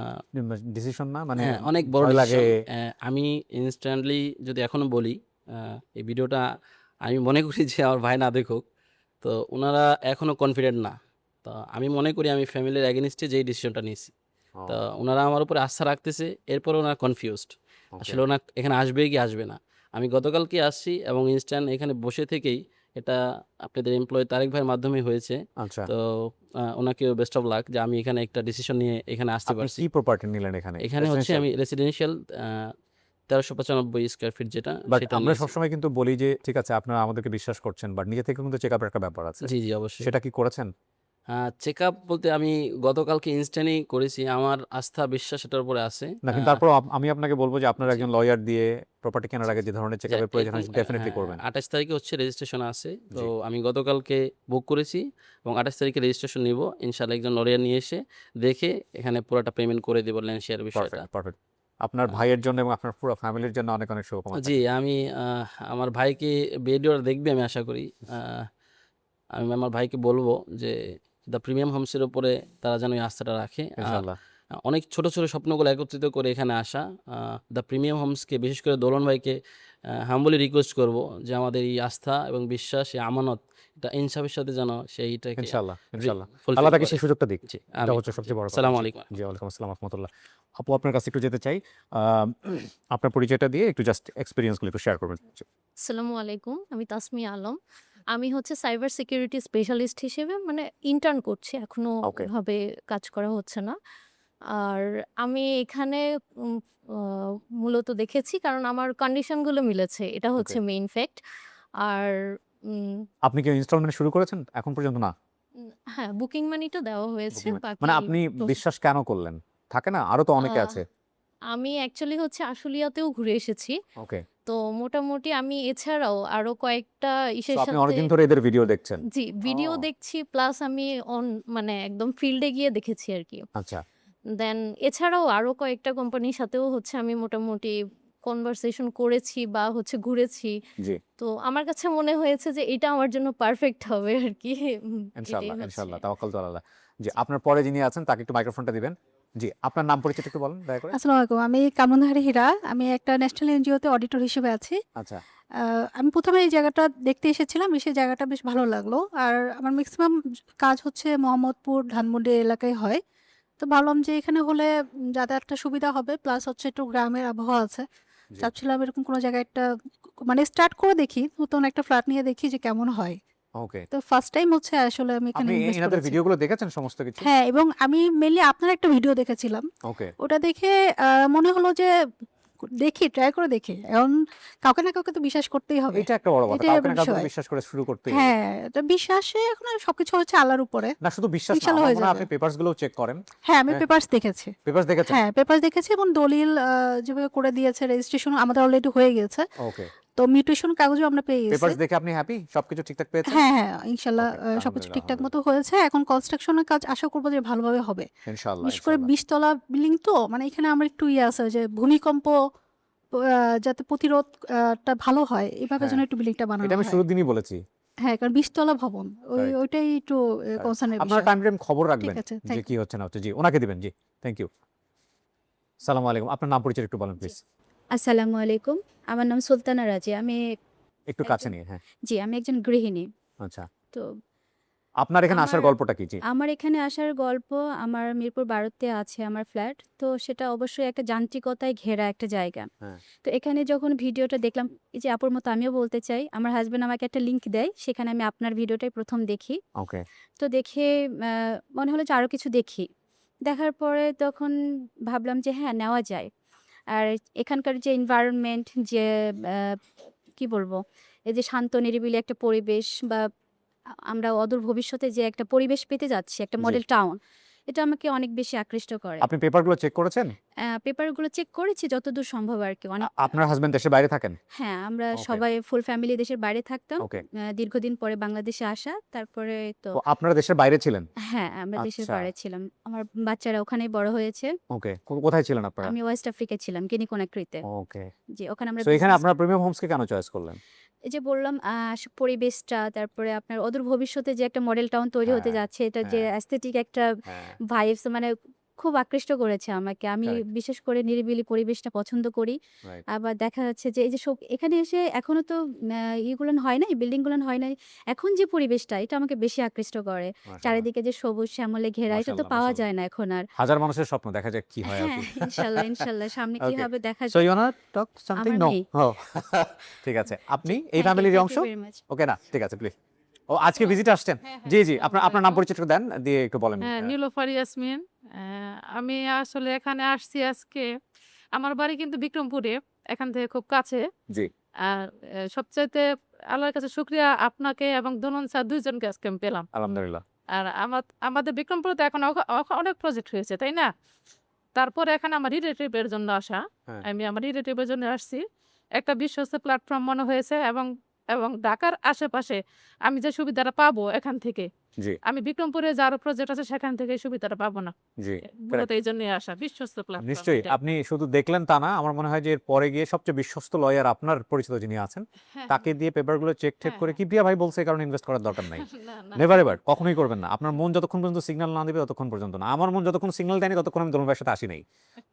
ডিসিশন না মানে? হ্যাঁ, অনেক বড় ভয় লাগে। ডিসিশন। আমি ইনস্ট্যান্টলি যদি এখনো বলি, এই ভিডিওটা আমি মনে করি যে আমার ভাই না দেখুক, তো ওনারা এখনো কনফিডেন্ট না। তো আমি মনে করি আমি ফ্যামিলির এগেনস্টে যেই ডিসিশনটা নিয়েছি, তো ওনারা আমার উপরে আস্থা রাখতেছে, এরপরে ওনারা কনফিউজড আসলে ওনারা এখানে আসবে কি আসবে না। আমি গতকালকে আসছি এবং ইনস্ট্যান্ট এখানে বসে থেকেই এটা আপনাদের এমপ্লয়ি তারেক ভাইয়ের মাধ্যমে হয়েছে। আচ্ছা, তো ওনাকেও বেস্ট অফ লাক যে আমি এখানে একটা ডিসিশন নিয়ে এখানে আসতে আপনি পারছি। কি প্রপার্টি নিলেন এখানে? এখানে হচ্ছে আমি রেসিডেন্সিয়াল 1395 স্কয়ার ফিট যেটা বাট সেটা আমরা নিয়েছি। সবসময় কিন্তু বলি যে ঠিক আছে আপনারা আমাদেরকে বিশ্বাস করছেন, বাট নিজে থেকে কিন্তু চেক আপের একটা ব্যাপার আছে, জি জি অবশ্যই। সেটা কি করেছেন? চেক আপ বলতে আমি গতকালকে ইনস্ট্যান্টই করেছি, আমার আস্থা বিশ্বাস এটার উপরে আছে। না কিন্তু তারপর আমি আপনাকে বলবো যে আপনার একজন লয়ার দিয়ে প্রপার্টি কেনার আগে যে ধরনের চেক আপের প্রয়োজন হয় ডেফিনেটলি করবেন। 28 তারিখে হচ্ছে রেজিস্ট্রেশন আছে, তো আমি গতকালকে বুক করেছি এবং 28 তারিখে রেজিস্ট্রেশন নিব ইনশাআল্লাহ। একজন লয়ার নিয়ে এসে দেখে এখানে পুরোটা পেমেন্ট করে দেব, ল্যান্ড শেয়ার বিষয়টা। Perfect perfect. আপনার ভাইয়ের জন্য এবং আপনার পুরো ফ্যামিলির জন্য অনেক অনেক শুভকামনা। জি, আমি আমার ভাইকে ভিডিওটা দেখবে আমি আশা করি। আমি আমার ভাইকে বলবো যে দ্য প্রিমিয়াম হোমসের উপরে তারা যেন এই আস্থাটা রাখে। ইনশাআল্লাহ। অনেক ছোট ছোট স্বপ্নগুলো একত্রিত করে এখানে আসা। দ্য প্রিমিয়াম হোমসকে বিশেষ করে দোলন ভাইকে হাম্বলি রিকোয়েস্ট করব যে আমাদের এই আস্থা এবং বিশ্বাস, এই আমানত, এটা ইনসাফের সাথে যেন সেইটাকে ইনশাআল্লাহ ইনশাআল্লাহ fulfill আল্লাহ তাকে করে। সেই সুযোগটা দিক। জি, এটা আমিন। হচ্ছে সবচেয়ে বড় কথা। আসসালামু আলাইকুম। জি, ওয়ালাইকুম আসসালাম রাহমাতুল্লাহ। আপু আপনার কাছে একটু যেতে চাই, আপনার পরিচয়টা দিয়ে একটু জাস্ট এক্সপেরিয়েন্সগুলো একটু শেয়ার করবেন। আসসালামু আলাইকুম, আমি তাসমিয়া আলম। আমি হচ্ছে সাইবার সিকিউরিটি স্পেশালিস্ট হিসেবে মানে ইন্টার্ন করছি, এখনো Okay. ওইভাবে কাজ করা হচ্ছে না। আর আমি এখানে উম, মূলত দেখেছি কারণ আমার কন্ডিশনগুলো মিলেছে, এটা হচ্ছে মেইন ফ্যাক্ট। আর আপনি কি ইনস্টলমেন্ট শুরু করেছেন এখন পর্যন্ত? না, হ্যাঁ, বুকিং মানিটা দেওয়া হয়েছে। বাকি মানে আপনি বিশ্বাস কেন করলেন? থাকে না, আরো তো অনেকে আহ, আছে। আমি অ্যাকচুয়ালি হচ্ছে আশুলিয়াতেও ঘুরে এসেছি, ওকে, তো মোটামুটি আমি এছাড়াও আরো কয়েকটা ইসের আপনি সাথে অনেকদিন ধরে এদের ভিডিও দেখছেন? জি ভিডিও ও। দেখছি, প্লাস আমি মানে একদম ফিল্ডে গিয়ে দেখেছি আর কি। আচ্ছা, দেন এছাড়াও আরো কয়েকটা কোম্পানির সাথেও হচ্ছে আমি মোটামুটি কনভারসেশন করেছি বা হচ্ছে ঘুরেছি। জি, তো আমার কাছে মনে হয়েছে যে এটা আমার জন্য পারফেক্ট হবে আর কি। এটাই ইনশাআল্লাহ হচ্ছে। ইনশাআল্লাহ, তাওয়াক্কাল তো আল্লাহ। জি, আপনার পরে যিনি আছেন তাকে একটু মাইক্রোফোনটা দিবেন। জি, আপনার নাম পরিচয় একটু বলেন দয়া করে। আসসালামু আলাইকুম, আমি কামরুন্নাহারি হীরা। আমি একটা ন্যাশনাল এনজিওতে অডিটর হিসেবে আছি। আচ্ছা, আমি প্রথমে এই জায়গাটা দেখতে এসেছিলাম, এসে জায়গাটা বেশ ভালো লাগলো। আর আমার ম্যাক্সিমাম কাজ হচ্ছে মোহাম্মদপুর, ধানমন্ডি এলাকায় হয়। তো ভাবলাম যে এখানে হলে যাতায়াতটা সুবিধা হবে, প্লাস হচ্ছে একটু গ্রামের আবহাওয়া আছে। চাচ্ছিলাম এরকম কোনো জায়গায় একটা মানে স্টার্ট করে দেখি, নতুন একটা ফ্ল্যাট নিয়ে দেখি যে কেমন হয়। ওকে। তো ফার্স্ট টাইম হচ্ছে আসলে আমি এখানে আপনি ইনভেস্ট এনাদের করেছি। ভিডিওগুলো দেখেছেন সমস্ত কিছু? হ্যাঁ, এবং আমি মেনলি আপনার একটা ভিডিও দেখেছিলাম। ওকে, ওটা দেখে মনে হলো যে দেখি, ট্রাই করে দেখি। এখন কাউকে না কাউকে তো বিশ্বাস করতেই হবে। এটা একটা বড় কথা, এটাই কাউকে না কাউকে বিষয়। বিশ্বাস করে শুরু করতেই হবে। হ্যাঁ, তো বিশ্বাসে এখন আর সবকিছু হচ্ছে আল্লাহর উপরে। না শুধু বিশ্বাস না, ইনশাআল্লাহ আমার হয়ে মনে হয় যাবে। আপনি পেপারস গুলোও চেক করেন। হ্যাঁ, আমি হ্যাঁ। পেপারস দেখেছি। পেপারস দেখেছেন? হ্যাঁ, পেপারস দেখেছি এবং দলিল যেভাবে করে দিয়েছে, রেজিস্ট্রেশন আমাদের অলরেডি হয়ে গেছে। ওকে, তো মিউটেশন কাগজও আমরা পেয়ে গেছি। পেপারস দেখে আপনি হ্যাপি? সবকিছু ঠিকঠাক পেয়েছেন? হ্যাঁ, হ্যাঁ, ইনশাআল্লাহ Okay, সবকিছু আলহামদুলিল্লাহ, ঠিকঠাক মতো হয়েছে। এখন কনস্ট্রাকশনের কাজ আশা করব যে ভালোভাবে হবে। ইনশাআল্লাহ বিশেষ করে ইনশাআল্লাহ। 20 তলা বিল্ডিং, তো মানে এখানে আমার একটু ইয়ে আছে যে ভূমিকম্প যাতে প্রতিরোধ টা ভালো হয়, এভাবে যেন হ্যাঁ। একটু বিল্ডিংটা বানানো এটা আমি হয়। শুরুর দিনই বলেছি। হ্যাঁ, কারণ 20 তলা ভবন, Correct. ওইটাই একটু কনসার্নের আপনারা বিষয়। টাইম টাইম খবর রাখবেন আছে, যে thank কি হচ্ছে না হচ্ছে। জি, ওনাকে দিবেন। জি, থ্যাংক ইউ। সালামু আলাইকুম, আপনার নাম পরিচয় একটু বলেন প্লিজ। আসসালামু আলাইকুম, আমার নাম সুলতানা রাজি। আমি একটু কাছে নিয়ে। হ্যাঁ, জি, আমি একজন গৃহিণী। আচ্ছা। তো আপনার এখানে আসার আমার- গল্পটা কি? জি, আমার এখানে আসার গল্প, আমার মিরপুর 12-তে আছে আমার ফ্ল্যাট। তো সেটা অবশ্যই একটা যান্ত্রিকতায় ঘেরা একটা জায়গা। হ্যাঁ। তো এখানে যখন ভিডিওটা দেখলাম, এই যে আপুর মতো আমিও বলতে চাই, আমার হাজবেন্ড আমাকে একটা লিংক দেয়, সেখানে আমি আপনার ভিডিওটাই প্রথম দেখি। ওকে, তো দেখে মনে হলো যে আরও কিছু দেখি। দেখার পরে তখন ভাবলাম যে হ্যাঁ, নেওয়া যায়। আর এখানকার যে এনভায়রনমেন্ট, যে কি বলবো, এই যে শান্ত নিরিবিলি একটা পরিবেশ, বা আমরা অদূর ভবিষ্যতে যে একটা পরিবেশ পেতে যাচ্ছি, একটা জি। মডেল টাউন, এটা আমাকে অনেক বেশি আকৃষ্ট করে। আপনি পেপারগুলো চেক করেছেন? পেপারগুলো চেক করেছি যতদূর সম্ভব আর কি। অনেক আপনার হাজবেন্ড দেশের বাইরে থাকেন? হ্যাঁ, আমরা Okay. সবাই ফুল ফ্যামিলি দেশের বাইরে থাকতাম। ওকে, দীর্ঘদিন পরে বাংলাদেশে আসা, তারপরে তো তো আপনারা দেশের বাইরে ছিলেন? হ্যাঁ, আমরা দেশের আচ্ছা। বাইরে ছিলাম। আমার বাচ্চারা ওখানেই বড় হয়েছে। ওকে, কোথায় ছিলেন আপনারা? আমি ওয়েস্ট আফ্রিকায় ছিলাম, গিনি কোনাক্রিতে। ওকে, জি, ওখানে আমরা তো এখানে business আপনারা প্রিমিয়াম হোমসকে কেন চয়েস করলেন? এই যে বললাম পরিবেশটা, তারপরে আপনার অদূর ভবিষ্যতে যে একটা মডেল টাউন তৈরি হতে হ্যাঁ, যাচ্ছে, এটা যে হ্যাঁ। অ্যাস্থেটিক একটা হ্যাঁ, ভাইবস, মানে খুব আকৃষ্ট করেছে আমাকে। আমি Correct. বিশেষ করে নিরিবিলি পরিবেশটা পছন্দ করি। রাইট। আবার দেখা যাচ্ছে যে এই যে এখানে এসে এখনো তো ইয়েগুলান হয় নাই, বিল্ডিংগুলান হয় নাই। এখন যে পরিবেশটা এটা আমাকে বেশি আকৃষ্ট করে। মাশাআল্লাহ। চারিদিকে যে সবুজ শ্যামলে ঘেরা এটা তো মাশাআল্লাহ, পাওয়া মাশাআল্লাহ। যায় না এখন আর। হাজার মানুষের স্বপ্ন, দেখা যাক কি হয় হ্যাঁ, আপু। ইনশাআল্লাহ, ইনশাআল্লাহ সামনে কি Okay. হবে দেখা So যাক। you wanna talk something? আমার No. নেই। Oh. ঠিক আছে। আপনি এই Thank you, ফ্যামিলির thank অংশ? you very much. ওকে না, ঠিক আছে প্লিজ। ও আজকে ভিজিটে আসছেন? জি, জি। আপনার নাম পরিচয় একটু দেন, দিয়ে একটু বলেন। হ্যাঁ, নীলোফার ইয়াসমিন। আমি আসলে এখানে আসছি আজকে। আমার বাড়ি কিন্তু বিক্রমপুরে, এখান থেকে খুব কাছে। জি। আর সবচাইতে আল্লাহর কাছে শুকরিয়া আপনাকে এবং দোলন স্যার ২ জনকে আজকে আমি পেলাম। আলহামদুলিল্লাহ। আর আমাদের বিক্রমপুরে তো এখন অনেক প্রজেক্ট হয়েছে, তাই না? তারপরে এখানে আমার রিলেটিভের জন্য আসা। হ্যাঁ। আমি আমার রিলেটিভের জন্য আসছি। একটা বিশ্বস্ত প্ল্যাটফর্ম মনে হয়েছে এবং ঢাকার আশেপাশে আমি যে সুবিধাটা পাবো এখান থেকে, জি, আমি বিক্রমপুরে যে আরো প্রজেক্ট আছে সেখান থেকে এই সুবিধাটা পাবো না। জি। মূলত এই জন্যই আসা, বিশ্বস্ত প্ল্যাটফর্ম নিশ্চয়ই এটা। আপনি শুধু দেখলেন তা না, আমার মনে হয় যে এর পরে গিয়ে সবচেয়ে বিশ্বস্ত লয়ার আপনার পরিচিত যিনি আছেন, হ্যাঁ, তাকে দিয়ে পেপারগুলো চেক টেক করে কি প্রিয়া ভাই বলছে এই কারণে ইনভেস্ট করার দরকার নাই। না, না। নেভার এভার, কখনোই করবেন না। আপনার মন যতক্ষণ পর্যন্ত সিগন্যাল না দিবে ততক্ষণ পর্যন্ত না। আমার মন যতক্ষণ সিগন্যাল দেয়নি ততক্ষণ আমি দোলন ভাইয়ের সাথে আসি নাই।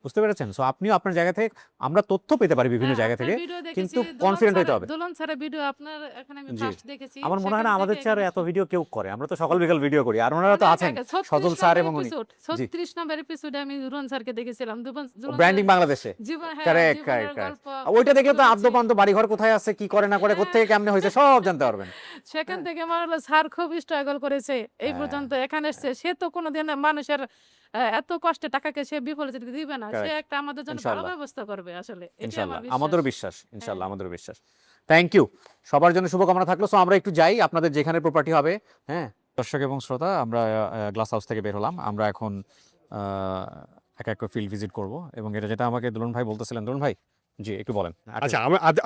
বুঝতে পেরেছেন? সো আপনিও আপনার জায়গা থেকে, আমরা তথ্য পেতে পারি বিভিন্ন হ্যাঁ, জায়গা আপনার থেকে, ভিডিও দেখেছি, কিন্তু দোলন কনফিডেন্ট হতে স্যারের- হবে। দোলন স্যারের ভিডিও আপনার এখানে আমি জি। ফার্স্ট দেখেছি। আমার মনে হয় না সেখান আমাদের থেকে চেয়ারে এত ভিডিও কেউ করে। আমরা তো সকাল বিকাল ভিডিও করি, আর ওনারা তো অনেক আছেন আগে, 36 সজল স্যার নম্বর এবং উনি। এপিসোড, জি। 36 নম্বর এপিসোডে আমি দুলন স্যারকে দেখেছিলাম। দুলন ব্র্যান্ডিং বাংলাদেশে। হ্যাঁ, কারেক্ট, জীবনের কারেক্ট, গল্প ওইটা দেখলে তো শুনেছি। আদ্যপান্ত বাড়িঘর কোথায় আছে, কি করে না করে, কোথেকে কেমনে হয়েছে সব জানতে পারবেন। সেখান থেকে মনে হলো স্যার খুব স্ট্রাগল করেছে এই হ্যাঁ, পর্যন্ত এখানে এসছে। সে তো কোনোদিন মানুষের এত কষ্টে টাকাকে সে বিফলে যেতে দিবে না। সে Correct. একটা আমাদের জন্য ভালো ইনশাআল্লাহ। ব্যবস্থা করবে আসলে। এটাই ইনশাআল্লাহ, আমার আমাদেরও বিশ্বাস। বিশ্বাস। ইনশাআল্লাহ, আমাদেরও বিশ্বাস। Thank you. সবার জন্য শুভকামনা থাকলো। সো আমরা একটু যাই আপনাদের যেখানে প্রপার্টি হবে। হ্যাঁ, দর্শক এবং শ্রোতা, আমরা গ্লাস হাউস থেকে বের হলাম। আমরা এখন এক এক ফিল্ড ভিজিট করব, এবং এটা যেটা আমাকে দুলন ভাই বলতেছিলেন। দুলন ভাই, জি একটু বলেন। আচ্ছা,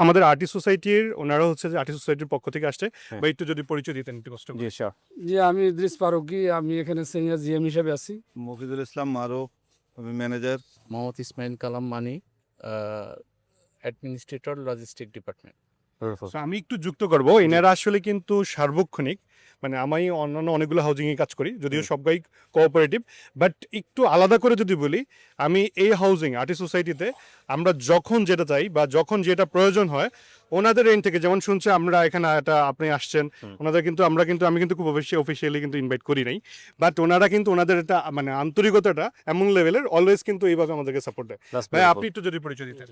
আমাদের আর্টিস্ট সোসাইটির ওনারা হচ্ছে যে আর্টিস্ট সোসাইটির পক্ষ থেকে আসছে, হ্যাঁ। বা একটু যদি পরিচয় দিতেন একটু কষ্ট করে। জি শিওর। জি, আমি ইদ্রিস ফারুকি, আমি এখানে সিনিয়র জিএম হিসেবে আছি। মফিজুল ইসলাম মারুফ, আমি ম্যানেজার। মোহাম্মদ ইসমাইল কালাম মানি, অ্যাডমিনিস্ট্রেটর, লজিস্টিক ডিপার্টমেন্ট। So, আমি একটু যুক্ত করব, এনারা আসলে কিন্তু সার্বক্ষণিক, মানে আমি অন্যান্য অনেকগুলো হাউজিংয়ে কাজ করি, যদিও সবাই কোঅপারেটিভ, বাট একটু আলাদা করে যদি বলি, আমি এই হাউজিং আর্টিস্ট সোসাইটিতে আমরা যখন যেটা চাই বা যখন যেটা প্রয়োজন হয় ওনাদের এন্ড থেকে, যেমন শুনছে আমরা এখানে আপনি আসছেন, ওনাদের কিন্তু আমি কিন্তু খুব অফিসিয়ালি কিন্তু ইনভাইট করি নাই, বাট ওনারা কিন্তু ওনাদের এটা মানে আন্তরিকতাটা এমন লেভেলের, অলওয়েজ কিন্তু এইভাবে আমাদেরকে সাপোর্ট দেয়। ভাই আপনি একটু যদি পরিচয় দিতেন।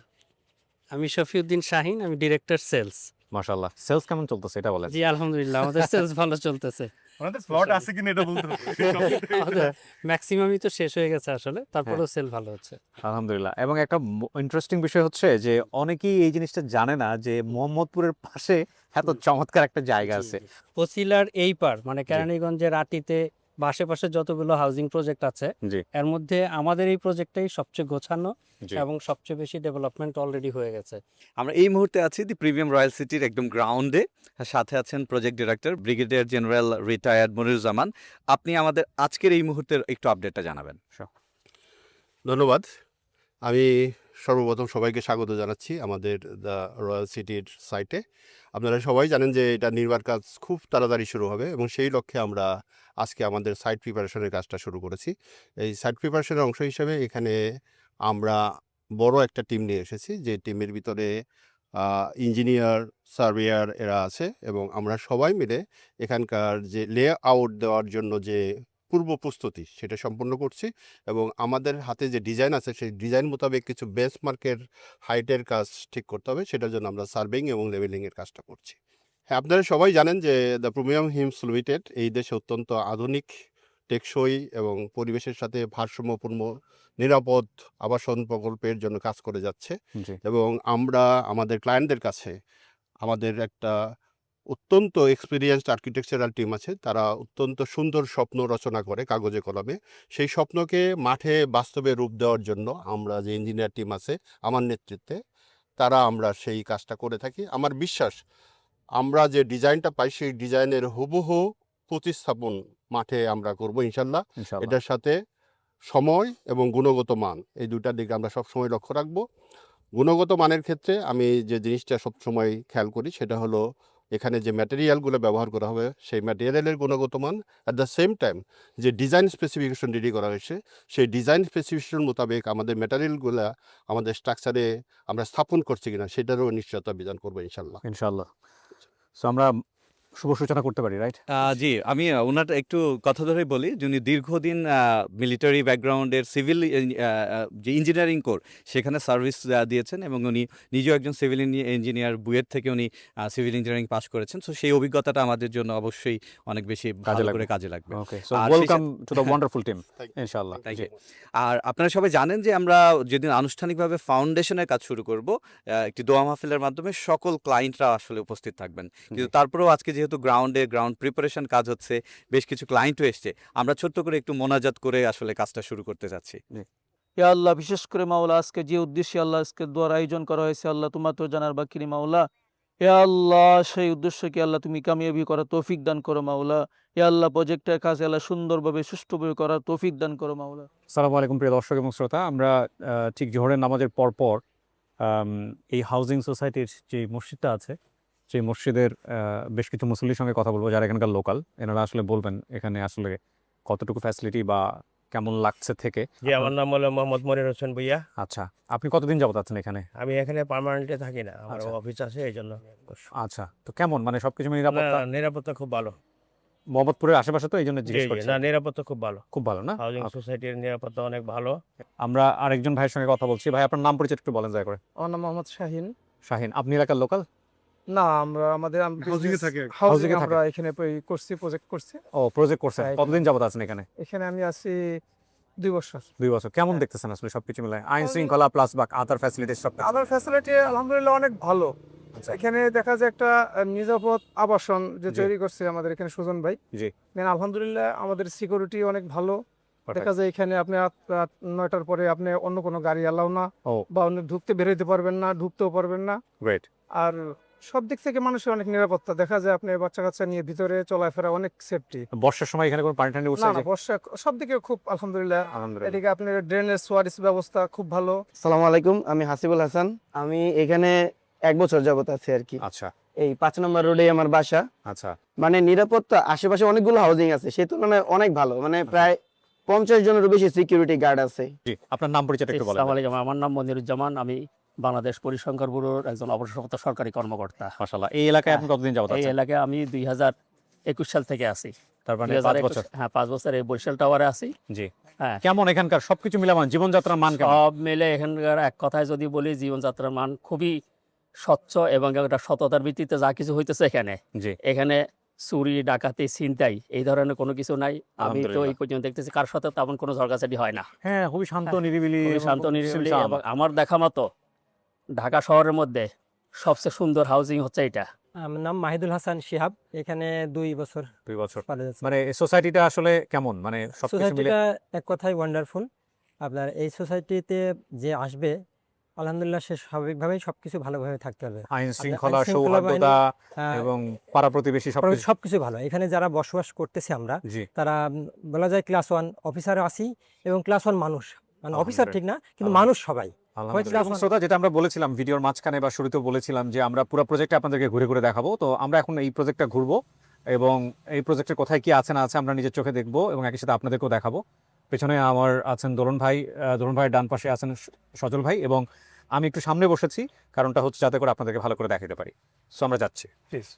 আমি শফিউদ্দিন শাহিন, আমি ডিরেক্টর সেলস। মাশাআল্লাহ। সেলস কেমন চলতেছে এটা বলেন। জি আলহামদুলিল্লাহ, আমাদের সেলস ভালো চলতেছে। ওনাদের প্লট আছে কিনা এটা বলতে হবে। ম্যাক্সিমামই তো শেষ হয়ে গেছে আসলে, তারপরেও সেল ভালো হচ্ছে আলহামদুলিল্লাহ। এবং একটা ইন্টারেস্টিং বিষয় হচ্ছে যে অনেকেই এই জিনিসটা জানে না যে মোহাম্মদপুরের পাশে এত চমৎকার একটা জায়গা আছে। পছিলার এই পার মানে কেরানীগঞ্জের আটিতে বা আশেপাশে যতগুলো হাউজিং প্রজেক্ট আছে, জি, এর মধ্যে আমাদের এই প্রজেক্টটাই সবচেয়ে গোছানো জি। এবং সবচেয়ে বেশি ডেভেলপমেন্ট অলরেডি হয়ে গেছে। আমরা এই মুহূর্তে আছি দি প্রিমিয়াম রয়্যাল সিটির একদম গ্রাউন্ডে। সাথে আছেন project director brigadier general retired Moniruzzaman. আপনি আমাদের আজকের এই মুহূর্তের একটু আপডেটটা জানাবেন। ধন্যবাদ। আমি সর্বপ্রথম সবাইকে স্বাগত জানাচ্ছি আমাদের দ্য রয়্যাল সিটির সাইটে। আপনারা সবাই জানেন যে এটা নির্মাণ কাজ খুব তাড়াতাড়ি শুরু হবে, এবং সেই লক্ষ্যে আমরা আজকে আমাদের সাইট প্রিপারেশনের কাজটা শুরু করেছি। এই সাইট প্রিপারেশনের অংশ হিসেবে এখানে আমরা বড় একটা টিম নিয়ে এসেছি, যে টিমের ভিতরে ইঞ্জিনিয়ার, সার্ভেয়ার এরা আছে, এবং আমরা সবাই মিলে এখানকার যে লে-আউট দেওয়ার জন্য যে পূর্ব প্রস্তুতি সেটা সম্পন্ন করছি, এবং আমাদের হাতে যে ডিজাইন আছে সেই ডিজাইন মোতাবেক কিছু বেঞ্চমার্কের হাইটের কাজ ঠিক করতে হবে, সেটার জন্য আমরা সার্ভেইং এবং লেভেলিংয়ের কাজটা করছি। হ্যাঁ, আপনারা সবাই জানেন যে দ্য প্রিমিয়াম হিমস লিমিটেড এই দেশে অত্যন্ত আধুনিক, টেকসই এবং পরিবেশের সাথে ভারসাম্যপূর্ণ নিরাপদ আবাসন প্রকল্পের জন্য কাজ করে যাচ্ছে, জি, এবং আমরা আমাদের ক্লায়েন্টদের কাছে আমাদের একটা অত্যন্ত এক্সপিরিয়েন্সড আর্কিটেকচারাল টিম আছে, তারা অত্যন্ত সুন্দর স্বপ্ন রচনা করে কাগজে কলমে। সেই স্বপ্নকে মাঠে বাস্তবে রূপ দেওয়ার জন্য আমরা যে ইঞ্জিনিয়ার টিম আছে আমার নেতৃত্বে, আমরা সেই কাজটা করে থাকি। আমার বিশ্বাস আমরা যে ডিজাইনটা পাই সেই ডিজাইনের হুবহু প্রতিস্থাপন মাঠে আমরা করব ইনশাল্লাহ। ইনশাআল্লাহ। এটার সাথে সময় এবং গুণগত মান এই দুটার দিকে আমরা সবসময় লক্ষ্য রাখবো। গুণগত মানের ক্ষেত্রে আমি যে জিনিসটা সবসময় খেয়াল করি সেটা হলো এখানে যে ম্যাটেরিয়ালগুলো ব্যবহার করা হবে সেই ম্যাটেরিয়ালের গুণগত মান অ্যাট দ্য সেম টাইম যে ডিজাইন স্পেসিফিকেশন রেডি করা হয়েছে সেই ডিজাইন স্পেসিফিকেশন মোতাবেক আমাদের ম্যাটেরিয়ালগুলো আমাদের স্ট্রাকচারে আমরা স্থাপন করছি কিনা সেটারও নিশ্চয়তা বিধান করবো ইনশাল্লাহ। ইনশাআল্লাহ। সো আমরা শুভ সূচনা করতে পারি, রাইট? জি, আমি ওনার একটু কথা ধরেই বলি যে উনি দীর্ঘদিন মিলিটারি ব্যাকগ্রাউন্ডের সিভিল যে ইঞ্জিনিয়ারিং কোর সেখানে সার্ভিস দিয়েছেন এবং উনি নিজেও একজন সিভিল ইঞ্জিনিয়ার, বুয়েট থেকে উনি সিভিল ইঞ্জিনিয়ারিং পাস করেছেন। সো সেই অভিজ্ঞতাটা আমাদের জন্য অবশ্যই অনেক বেশি ভালো করে কাজে লাগবে। Okay, so welcome to the wonderful team ইনশাআল্লাহ। আর আপনারা সবাই জানেন যে আমরা যেদিন আনুষ্ঠানিকভাবে ফাউন্ডেশনের কাজ শুরু করব, একটি দোয়া মাহফিলের মাধ্যমে সকল ক্লায়েন্টরা আসলে উপস্থিত থাকবেন। কিন্তু তারপরেও আজকে যেহেতু গ্রাউন্ড প্রিপারেশন কাজ হচ্ছে, বেশ কিছু ক্লায়েন্টও এসছে, আমরা ছোট্ট করে একটু মোনাজাত করে আসলে কাজটা শুরু করতে যাচ্ছি। ইয়া আল্লাহ, বিশেষ করে মাওলা আজকে যে উদ্দেশ্যে আল্লাহ আজকে দোয়ার আয়োজন করা হয়েছে আল্লাহ তোমার তো জানার বাকি মাওলা। ইয়া আল্লাহ, সেই উদ্দেশ্যকে আল্লাহ তুমি কামিয়াবি করার তৌফিক দান করো মাওলা। ইয়া আল্লাহ, প্রজেক্টের কাজ আল্লাহ সুন্দরভাবে সুষ্ঠুভাবে করার তৌফিক দান করো মাওলা। আসসালামু আলাইকুম প্রিয় দর্শক এবং শ্রোতা, আমরা ঠিক জোহরের নামাজের পরপর এই হাউজিং সোসাইটির যে মসজিদটা আছে সেই মসজিদের বেশ কিছু মুসল্লির সঙ্গে কথা বলবো যারা এখানকার লোকাল। এনারা আসলে বলবেন এখানে আসলে কতটুকু ফ্যাসিলিটি বা কেমন লাগছে থেকে। জি, আমার নাম হলো মোহাম্মদ মনির হোসেন ভুইয়া। আচ্ছা, আপনি কতদিন যাবত আছেন এখানে? আমি এখানে পার্মানেন্টে থাকি না, আমার অফিস আছে এই জন্য। আচ্ছা, তো কেমন মানে সবকিছু নিরাপত্তা? নিরাপত্তা খুব ভালো। মোহাম্মদপুরের আশেপাশে তো এই জন্য জিজ্ঞেস করছি। না, নিরাপত্তা খুব ভালো। খুব ভালো না? হাউজিং সোসাইটির নিরাপত্তা অনেক ভালো। আমরা আরেকজন ভাইয়ের সঙ্গে কথা বলছি। ভাই, আপনার নাম পরিচয় একটু বলেন দয়া করে। আমার নাম মোহাম্মদ শাহিন। শাহিন, আপনি এলাকার লোকাল? না, আমাদের হাউজিংয়ে থাকি। হাউজিং আমরা এখানে করছি, প্রজেক্ট করছি। ও, প্রজেক্ট করছেন। কতদিন যাবত আছেন এখানে? এখানে আমি আছি 2 বছর। 2 বছর। কেমন দেখতেছেন আসলে সবকিছু মিলায় আইন শৃঙ্খলা প্লাস বা আদার ফ্যাসিলিটিস সব? আদার ফ্যাসিলিটি আলহামদুলিল্লাহ অনেক ভালো। এখানে দেখা যায় একটা নিরাপদ আবাসন যে তৈরি করছে আমাদের এখানে সুজন ভাই। জি, আলহামদুলিল্লাহ আমাদের সিকিউরিটি অনেক ভালো। দেখা যায় এখানে আপনি 9টার পরে আপনি অন্য কোনো গাড়ি অ্যালাউ না, বা অন্য ঢুকতে বেরোতে পারবেন না, ঢুকতেও পারবেন না। গ্রেট। আর সব দিক থেকে মানুষের অনেক নিরাপত্তা। দেখা যায় আপনি বাচ্চা কাচ্চা নিয়ে ভিতরে চলাফেরা অনেক সেফটি। বর্ষার সময় এখানে কোনো পানি টানি উঠছে? না, বর্ষা সব দিকে খুব আলহামদুলিল্লাহ। এদিকে আপনার ড্রেনেজ সোয়ারিস ব্যবস্থা খুব ভালো। আসসালামু আলাইকুম, আমি হাসিবুল হাসান। আমি এখানে 1 বছর যাবত আছি আর কি। আচ্ছা, এই 5 নম্বর রোডে আমার বাসা। আচ্ছা, মানে নিরাপত্তা আশেপাশে অনেকগুলো হাউজিং আছে, সেই তুলনায় অনেক ভালো। মানে প্রায় 50 জনেরও বেশি সিকিউরিটি গার্ড আছে। জি, আপনার নাম পরিচয় একটু বলেন। আসসালামু আলাইকুম, আমার নাম মনিরুজ্জামান। আমি বাংলাদেশ পরিসংখ্যান ব্যুরোর একজন অবসরপ্রাপ্ত সরকারি কর্মকর্তা। মাশাআল্লাহ। এই এলাকায় আপনি কতদিন যাবত আছেন? এই এলাকায় আমি 2021 সাল থেকে আছি। তার মানে 5 বছর? হ্যাঁ, 5 বছর এই বরিশাল টাওয়ারে আছি। জি, হ্যাঁ। কেমন এখানকার সবকিছু মিলে জীবনযাত্রার মান কেমন? সব মিলে এখানকার এক কথায় যদি বলি, জীবনযাত্রার মান খুবই স্বচ্ছ এবং একটা সততার ভিত্তিতে যা কিছু হইতেছে এখানে। জি, এখানে চুরি ডাকাতি ছিনতাই এই ধরনের কোনো কিছু নাই। আমি তো এই পর্যন্ত দেখতেছি কার সাথে তেমন কোনো ঝগড়াঝাটি হয় না। হ্যাঁ, খুবই শান্ত নিরিবিলি। শান্ত নিরিবিলি। এবং আমার দেখা মতো ঢাকা শহরের মধ্যে সবচেয়ে সুন্দর হাউজিং হচ্ছে এটা। আমার নাম মাহিদুল হাসান শিহাব। এখানে 2 বছর। 2 বছর। মানে এই সোসাইটিটা আসলে কেমন? মানে সবকিছু মিলে সোসাইটিটা এক কথায় ওয়ান্ডারফুল। আপনার এই সোসাইটিতে যে আসবে আলহামদুলিল্লাহ সে স্বাভাবিকভাবেই সবকিছু ভালোভাবে থাকতে পারবে। আইন শৃঙ্খলা, সৌহার্দ্যতা এবং পাড়া প্রতিবেশী সবকিছু ভালো। এখানে যারা বসবাস করতেছে আমরা, তারা বলা যায় ক্লাস 1 অফিসারও আছি এবং ক্লাস 1 মানুষ। মানে অফিসার ঠিক না, কিন্তু মানুষ সবাই। শ্রোতা, যেটা আমরা বলেছিলাম ভিডিওর মাঝখানে বা শুরুতেও বলেছিলাম যে আমরা পুরো প্রজেক্টে আপনাদেরকে ঘুরে ঘুরে দেখাবো। তো আমরা এখন এই প্রজেক্টটা ঘুরবো এবং এই প্রজেক্টের কোথায় কি আছে না আছে আমরা নিজের চোখে দেখবো এবং একই সাথে আপনাদেরকেও দেখাবো। পেছনে আমার আছেন দোলন ভাই, দোলন ভাইয়ের ডান পাশে আছেন সজল ভাই, এবং আমি একটু সামনে বসেছি, কারণটা হচ্ছে যাতে করে আপনাদেরকে ভালো করে দেখাতে পারি। সো আমরা যাচ্ছি, please.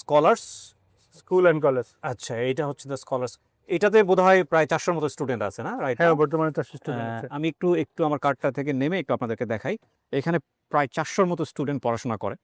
Scholars school and college. আচ্ছা, এটা হচ্ছে দ্য স্কলার্স। এটাতে বোধহয় প্রায় 400-র মতো স্টুডেন্ট আছে না? রাইট। হ্যাঁ, বর্তমানে 400 স্টুডেন্ট আছে। আমি একটু আমার কার্ডটা থেকে নেমে একটু আপনাদেরকে দেখাই। এখানে প্রায় 400-র মতো স্টুডেন্ট পড়াশোনা করে।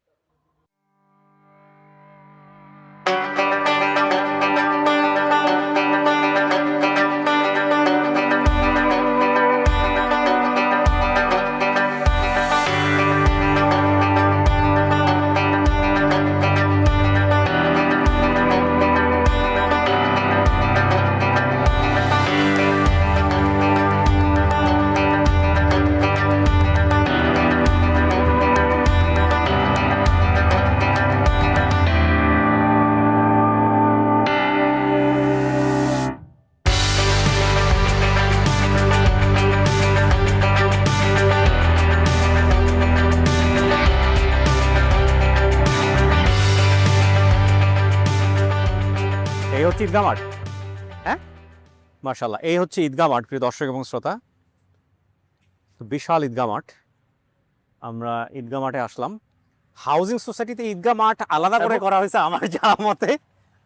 এই হচ্ছে ঈদগাহ মাঠ, হ্যাঁ মাশাআল্লাহ, এই হচ্ছে ঈদগাহ মাঠ প্রিয় দর্শক এবং শ্রোতা। তো বিশাল ঈদগাহ মাঠ, আমরা ঈদগাহ মাঠে আসলাম। হাউজিং সোসাইটিতে ঈদগাহ মাঠ আলাদা করে করা হয়েছে আমার জানা মতে,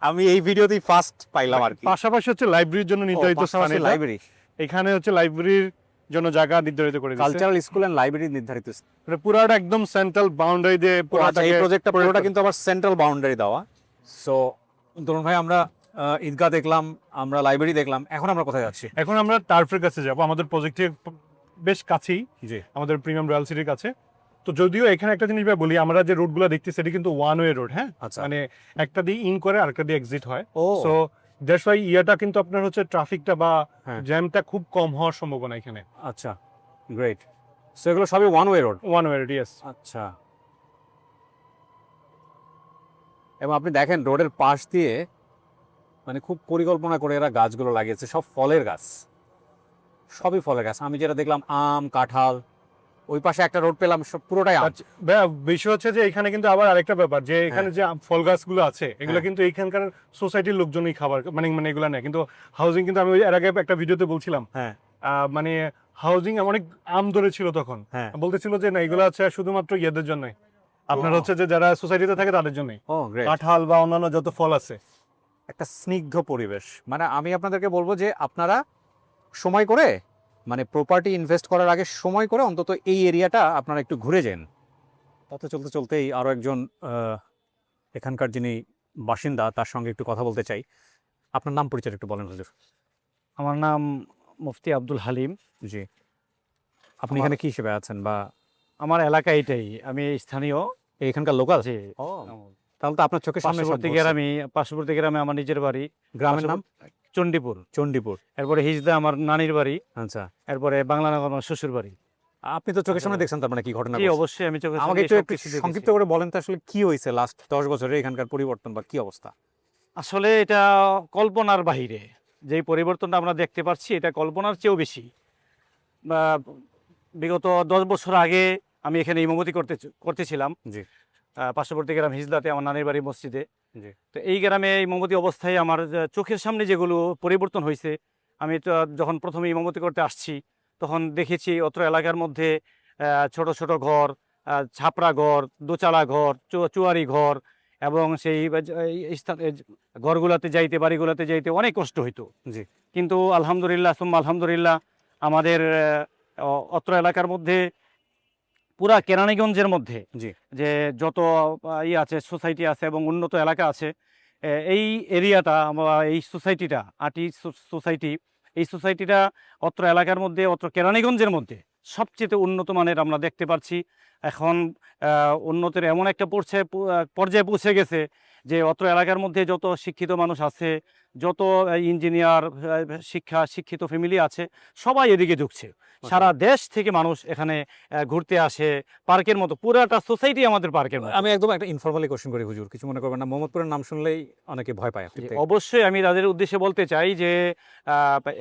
আমি এই ভিডিওতেই ফার্স্ট পাইলাম আর কি। পাশাপাশি হচ্ছে লাইব্রেরির জন্য নির্ধারিত স্থান, লাইব্রেরি এখানে হচ্ছে লাইব্রেরির জন্য জায়গা নির্ধারিত করে দিয়েছে। কালচারাল স্কুল এন্ড লাইব্রেরি নির্ধারিত, মানে পুরাটা একদম সেন্ট্রাল বাউন্ডারি দিয়ে এই প্রজেক্টটা পুরোটা কিন্তু আবার সেন্ট্রাল বাউন্ডারি দেওয়া। সো তরুণ ভাই, আমরা ঈদগাহ দেখলাম, আমরা লাইব্রেরি দেখলাম, এখন আমরা কোথায় যাচ্ছি? এখন আমরা টার্ফের কাছে যাব, আমাদের প্রজেক্টের বেশ কাছেই, জি আমাদের প্রিমিয়াম রয়্যাল সিটির কাছে। তো যদিও এখানে একটা জিনিস বলি, আমরা যে রোডগুলো দেখছি সেটা কিন্তু ওয়ান ওয়ে রোড, হ্যাঁ, মানে একটা দিয়ে ইন করে আরেকটা দিয়ে এক্সিট হয়। সো দ্যাটস ওয়াই ইয়াটা কিন্তু আপনার হচ্ছে ট্রাফিকটা বা জ্যামটা খুব কম হওয়ার সম্ভাবনা এখানে। আচ্ছা, গ্রেট। সো এগুলো সবই one way road? One way road, yes. আচ্ছা, এবং আপনি দেখেন রোডের পাশ দিয়ে মানে খুব পরিকল্পনা করে এরা গাছগুলো লাগিয়েছে, সব ফলের গাছ, সবই ফলের গাছ। আমি যেটা দেখলাম আম, কাঁঠাল, ওই পাশে একটা রোড পেলাম সব পুরোটাই আম। বিষয় হচ্ছে যে এখানে কিন্তু আবার আরেকটা ব্যাপার, যে এখানে যে ফল গাছগুলো আছে এগুলো কিন্তু এইখানকার সোসাইটির লোকজনই খাবার মানে এগুলো নেয়, কিন্তু হাউজিং কিন্তু আমি এর আগে একটা ভিডিওতে বলছিলাম, হ্যাঁ মানে হাউজিং অনেক আম ধরেছিল তখন, বলতেছিল যে না এগুলো আছে শুধুমাত্র ইয়েদের জন্যই, আপনার হচ্ছে যে যারা সোসাইটিতে থাকে তাদের জন্যই, কাঁঠাল বা অন্যান্য যত ফল আছে। একটা স্নিগ্ধ পরিবেশ। মানে আমি আপনাদেরকে বলবো যে আপনারা সময় করে, মানে প্রপার্টি ইনভেস্ট করার আগে সময় করে অন্তত এই এরিয়াটা আপনারা একটু ঘুরে যান। তত চলতে চলতেই আরও একজন এখানকার যিনি বাসিন্দা তার সঙ্গে একটু কথা বলতে চাই। আপনার নাম পরিচয় একটু বলেন হুজুর। আমার নাম মুফতি আব্দুল হালিম। জি, আপনি এখানে কি হিসেবে আছেন বা? আমার এলাকা এটাই, আমি স্থানীয়, এখানকার লোকাল। জি, তাহলে তো আপনার চোখের সামনে পার্শ্ববর্তী গ্রামে আমার নিজের বাড়ি। গ্রামের নাম চণ্ডীপুর। চণ্ডীপুর। এরপরে হিজদা আমার নানির বাড়ি। আচ্ছা। এরপরে বাংলানগর আমার শ্বশুর বাড়ি। আপনি তো চোখের সামনে দেখছেন, তার মানে কি ঘটনা? জি অবশ্যই, আমি চোখের সামনে। আমাকে একটু সংক্ষিপ্ত করে বলেন তো আসলে কি হয়েছে লাস্ট 10 বছরে এখানকার পরিবর্তন বা কি অবস্থা? আসলে এটা কল্পনার বাহিরে, যেই পরিবর্তনটা আমরা দেখতে পাচ্ছি এটা কল্পনার চেয়েও বেশি। বিগত 10 বছর আগে আমি এখানে ইমামতি করতেছিলাম। জি। পার্শ্ববর্তী গ্রাম হিজলাতে, আমার নানির বাড়ি মসজিদে। তো এই গ্রামে ইমামতি অবস্থায় আমার চোখের সামনে যেগুলো পরিবর্তন হয়েছে, আমি তো যখন প্রথমে ইমামতি করতে আসছি তখন দেখেছি অত্র এলাকার মধ্যে ছোট ছোট ঘর, ছাপরা ঘর, দোচালা ঘর, চুয়ারি ঘর, এবং সেই ঘরগুলোতে যাইতে, বাড়িগুলোতে যাইতে অনেক কষ্ট হইতো। জি। কিন্তু আলহামদুলিল্লাহ আমাদের অত্র এলাকার মধ্যে, পুরা কেরানীগঞ্জের মধ্যে যে যত আছে সোসাইটি আছে এবং উন্নত এলাকা আছে, এই এরিয়াটা, এই সোসাইটিটা, আটি সোসাইটি, এই সোসাইটিটা অত্র এলাকার মধ্যে, অত্র কেরানীগঞ্জের মধ্যে সবচেয়ে উন্নত মানের আমরা দেখতে পাচ্ছি। এখন উন্নতির এমন একটা পর্যায়ে পৌঁছে গেছে যে অত্র এলাকার মধ্যে যত শিক্ষিত মানুষ আছে, যত ইঞ্জিনিয়ার, শিক্ষিত ফ্যামিলি আছে, সবাই এদিকে ঢুকছে। সারা দেশ থেকে মানুষ এখানে ঘুরতে আসে, পার্কের মতো পুরাটা সোসাইটি আমাদের পার্কের মতো। আমি একদম একটা ইনফরমালি কোশ্চেন করি হুজুর, কিছু মনে করবেন না? মোহাম্মদপুরের নাম শুনলেই অনেকে ভয় পায়। অবশ্যই আমি তাদের উদ্দেশ্যে বলতে চাই যে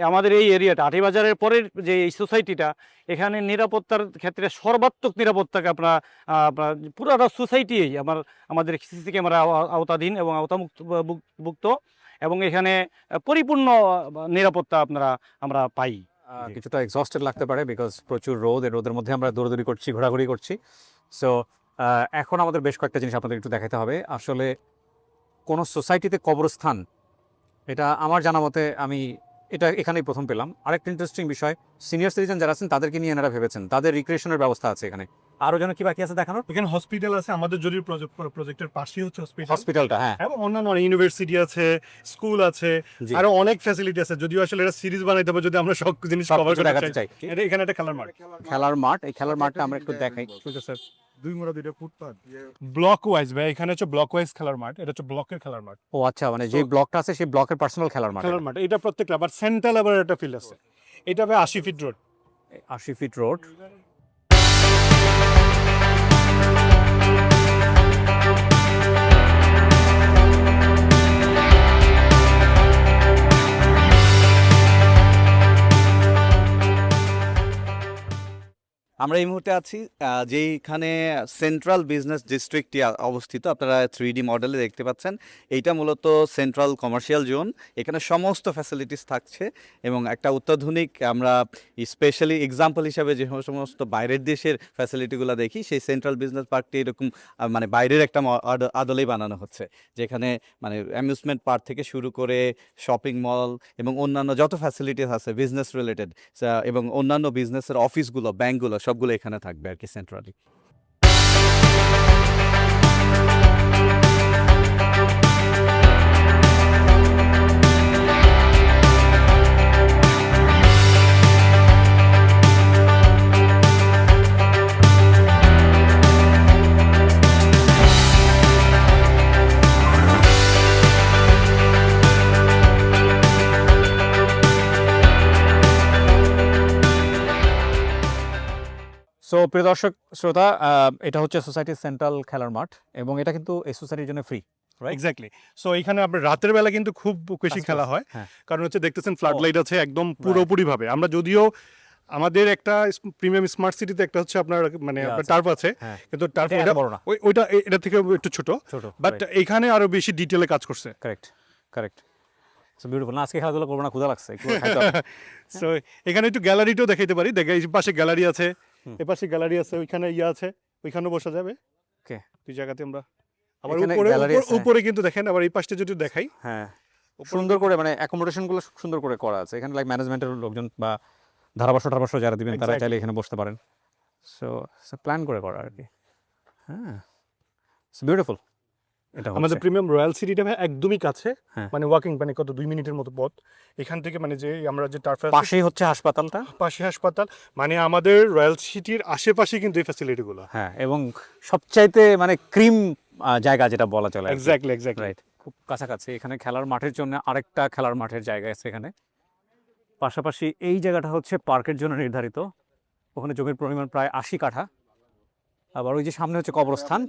আমাদের এই এরিয়াটা, আটিবাজারের পরের যে এই সোসাইটিটা, এখানে নিরাপত্তার ক্ষেত্রে সর্বাত্মক নিরাপত্তাকে আপনার পুরাটা সোসাইটি আমাদের সিসি ক্যামেরা আওতাধীন এবং আওতামুক্ত, এবং এখানে পরিপূর্ণ নিরাপত্তা আমরা পাই। কিছুটা এক্সস্টেড লাগতে পারে বিকজ প্রচুর রোদের মধ্যে আমরা দৌড়াদৌড়ি করছি, ঘোরাঘুরি করছি। সো এখন আমাদের বেশ কয়েকটা জিনিস আপনাদের একটু দেখাতে হবে। আসলে কোনো সোসাইটিতে কবরস্থান, এটা আমার জানা মতে আমি এটা এখানেই প্রথম পেলাম। আরেকটা ইন্টারেস্টিং বিষয়, সিনিয়র সিটিজেন যারা আছেন তাদেরকে নিয়ে এনারা ভেবেছেন, তাদের রিক্রিয়েশনের ব্যবস্থা আছে এখানে। আরও যেন কি বাকি আছে দেখানোর? এখানে হসপিটাল আছে, আমাদের জরুরি প্রজেক্টের পাশেই হচ্ছে হসপিটালটা, হ্যাঁ, এবং অন্যান্য ইউনিভার্সিটি আছে, স্কুল আছে, আরো অনেক ফ্যাসিলিটি আছে। যদিও আসলে এটা সিরিজ বানাইতে হবে যদি আমরা সব জিনিস কভার করতে চাই। এখানে একটা খেলার মাঠ, এই খেলার মাঠটা আমরা একটু দেখাই। স্যার, 2 মোড়া 2টা ফুটপাথ, ব্লক ওয়াইজ ভাই, এখানে হচ্ছে ব্লক ওয়াইজ খেলার মাঠ, এটা হচ্ছে ব্লকের খেলার মাঠ। ও আচ্ছা, মানে যে ব্লকটা আছে সেই ব্লকের পার্সোনাল খেলার মাঠ। এটা প্রত্যেকটা, আবার সেন্ট্রাল আবার একটা ফিল্ড আছে। এটা ভাই 80 ফিট রোড। 80 fit road. আমরা এই মুহূর্তে আছি যেইখানে সেন্ট্রাল বিজনেস ডিস্ট্রিক্টটি অবস্থিত, আপনারা 3D মডেলে দেখতে পাচ্ছেন। এইটা মূলত সেন্ট্রাল কমার্শিয়াল জোন। এখানে সমস্ত ফ্যাসিলিটিস থাকছে এবং একটা অত্যাধুনিক, আমরা স্পেশালি এক্সাম্পল হিসাবে যে সমস্ত বাইরের দেশের ফ্যাসিলিটিগুলো দেখি, সেই সেন্ট্রাল বিজনেস পার্কটি এরকম মানে বাইরের একটা আদলেই বানানো হচ্ছে, যেখানে মানে অ্যামিউজমেন্ট পার্ক থেকে শুরু করে শপিং মল এবং অন্যান্য যত ফ্যাসিলিটিস আছে বিজনেস রিলেটেড এবং অন্যান্য বিজনেসের অফিসগুলো, ব্যাংকগুলো সবগুলো এখানে থাকবে আর কি সেন্ট্রালি। সো প্রিয় দর্শক শ্রোতা, এটা হচ্ছে সোসাইটির সেন্ট্রাল খেলার মাঠ এবং এটা কিন্তু এই সোসাইটির জন্য ফ্রি। এক্স্যাক্টলি। সো এখানে আপনার রাতের বেলা কিন্তু খুব বেশি খেলা হয়, কারণ হচ্ছে দেখতেছেন ফ্লাড লাইট আছে একদম পুরোপুরিভাবে। আমরা যদিও আমাদের একটা প্রিমিয়াম স্মার্ট সিটিতে একটা হচ্ছে আপনার মানে আপনার টার্ফ আছে, কিন্তু টার্ফ ওইটা এটা থেকে একটু ছোট, বাট এখানে আরো বেশি ডিটেলে কাজ করছে। Correct correct. So beautiful. না আজকে খেলাধুলা করবো না, ক্ষুধা লাগছে। সো এখানে একটু গ্যালারিটাও দেখাইতে পারি। এই পাশে গ্যালারি আছে, এ পাশে গ্যালারি আছে, ওইখানে ইয়ে আছে, ওইখানেও বসা যাবে। ওকে, দুই জায়গাতে আমরা আবার উপরে কিন্তু দেখেন, আবার এই পাশটা যদি দেখাই, হ্যাঁ সুন্দর করে মানে অ্যাকোমোডেশনগুলো সুন্দর করে করা আছে এখানে। লাইক ম্যানেজমেন্টের লোকজন বা ধারাভাষ্য যারা দিবেন তারা চাইলে এখানে বসতে পারেন। সো প্ল্যান করে করা আর কি। হ্যাঁ, ইটস বিউটিফুল। এটা আমাদের প্রিমিয়াম রয়্যাল সিটিটা একদমই কাছে, মানে ওয়াকিং মানে কত 2 মিনিটের মতো পথ এখান থেকে। মানে যে আমরা যে টার্ফ পাশেই হচ্ছে হাসপাতালটা, পাশে হাসপাতাল, মানে আমাদের রয়্যাল সিটির আশেপাশে কিন্তু এই ফ্যাসিলিটিগুলো। হ্যাঁ, এবং সবচাইতে মানে ক্রিম জায়গা যেটা বলা চলে। এক্স্যাক্টলি রাইট, খুব কাছাকাছি। এখানে খেলার মাঠের জন্য আরেকটা খেলার মাঠের জায়গা আছে এখানে। পাশাপাশি এই জায়গাটা হচ্ছে পার্কের জন্য নির্ধারিত। ওখানে জমির পরিমাণ প্রায় 80 কাঠা। আবার ওই যে সামনে হচ্ছে কবরস্থান।